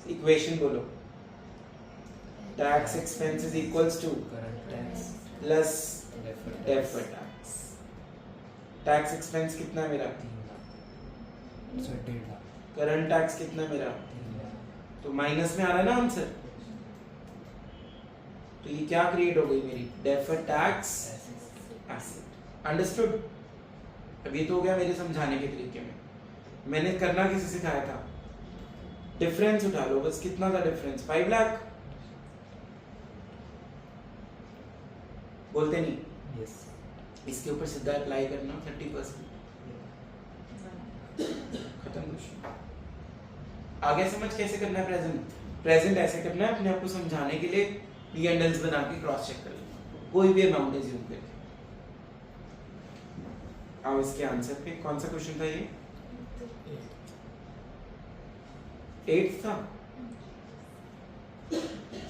इक्वेशन बोलो। Tax expense is equals two plus deferred tax. Tax expense कितना है मेरा? 1.5 लाख। करंट टैक्स कितना है मेरा? तो माइनस में आ रहा है ना आंसर। तो ये क्या क्रिएट हो गई मेरी? Deferred tax asset. अंडरस्टूड? अब ये तो हो गया मेरे समझाने के तरीके में। मैंने करना किसे सिखाया था? डिफरेंस उठा लो बस। कितना था डिफरेंस? 5 लाख। बोलते नहीं? यस। इसके ऊपर सीधा अप्लाई करना 30%। खत्म क्वेश्चन। आगे समझ कैसे करना है प्रेजेंट? प्रेजेंट ऐसे करना है, अपने आप को समझाने के लिए P&Ls बना के क्रॉस चेक कर लेना, कोई भी अमाउंट एज्यूम करके। आओ इसके आंसर पे। कौन सा क्वेश्चन था ये? 8 था।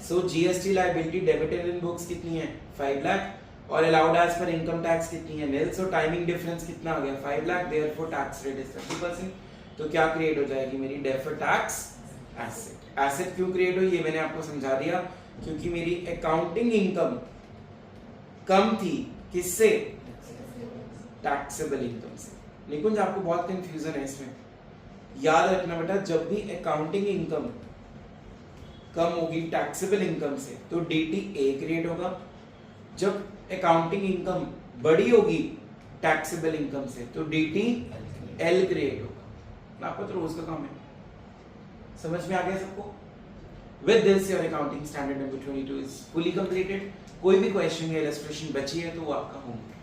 So GST liability debited in books कितनी है? 5 लाख, और allowed as per income tax कितनी है? nil। सो टाइमिंग डिफरेंस कितना आ गया? 5 lakh. Therefore tax rate is 30%। तो क्या क्रिएट हो जाएगी मेरी? Deferred tax asset. एसेट क्यों क्रिएट हुई ये मैंने आपको समझा दिया, क्योंकि मेरी अकाउंटिंग इनकम कम थी। किससे? टैक्सेबल इनकम से। निकुंज आपको बहुत कंफ्यूजन है इसमें, याद रखना बेटा, जब भी अकाउंटिंग इनकम कम होगी टैक्सेबल इनकम से तो डीटी ए क्रिएट होगा, जब अकाउंटिंग इनकम बड़ी होगी टैक्सेबल इनकम से तो डीटी एल क्रिएट होगा। आपको तो रोज का काम है, समझ में आ गया सबको? With this your accounting standard number 22 is fully completed. कोई भी क्वेश्चन या इलस्ट्रेशन बची है तो वो आपका होमवर्क है।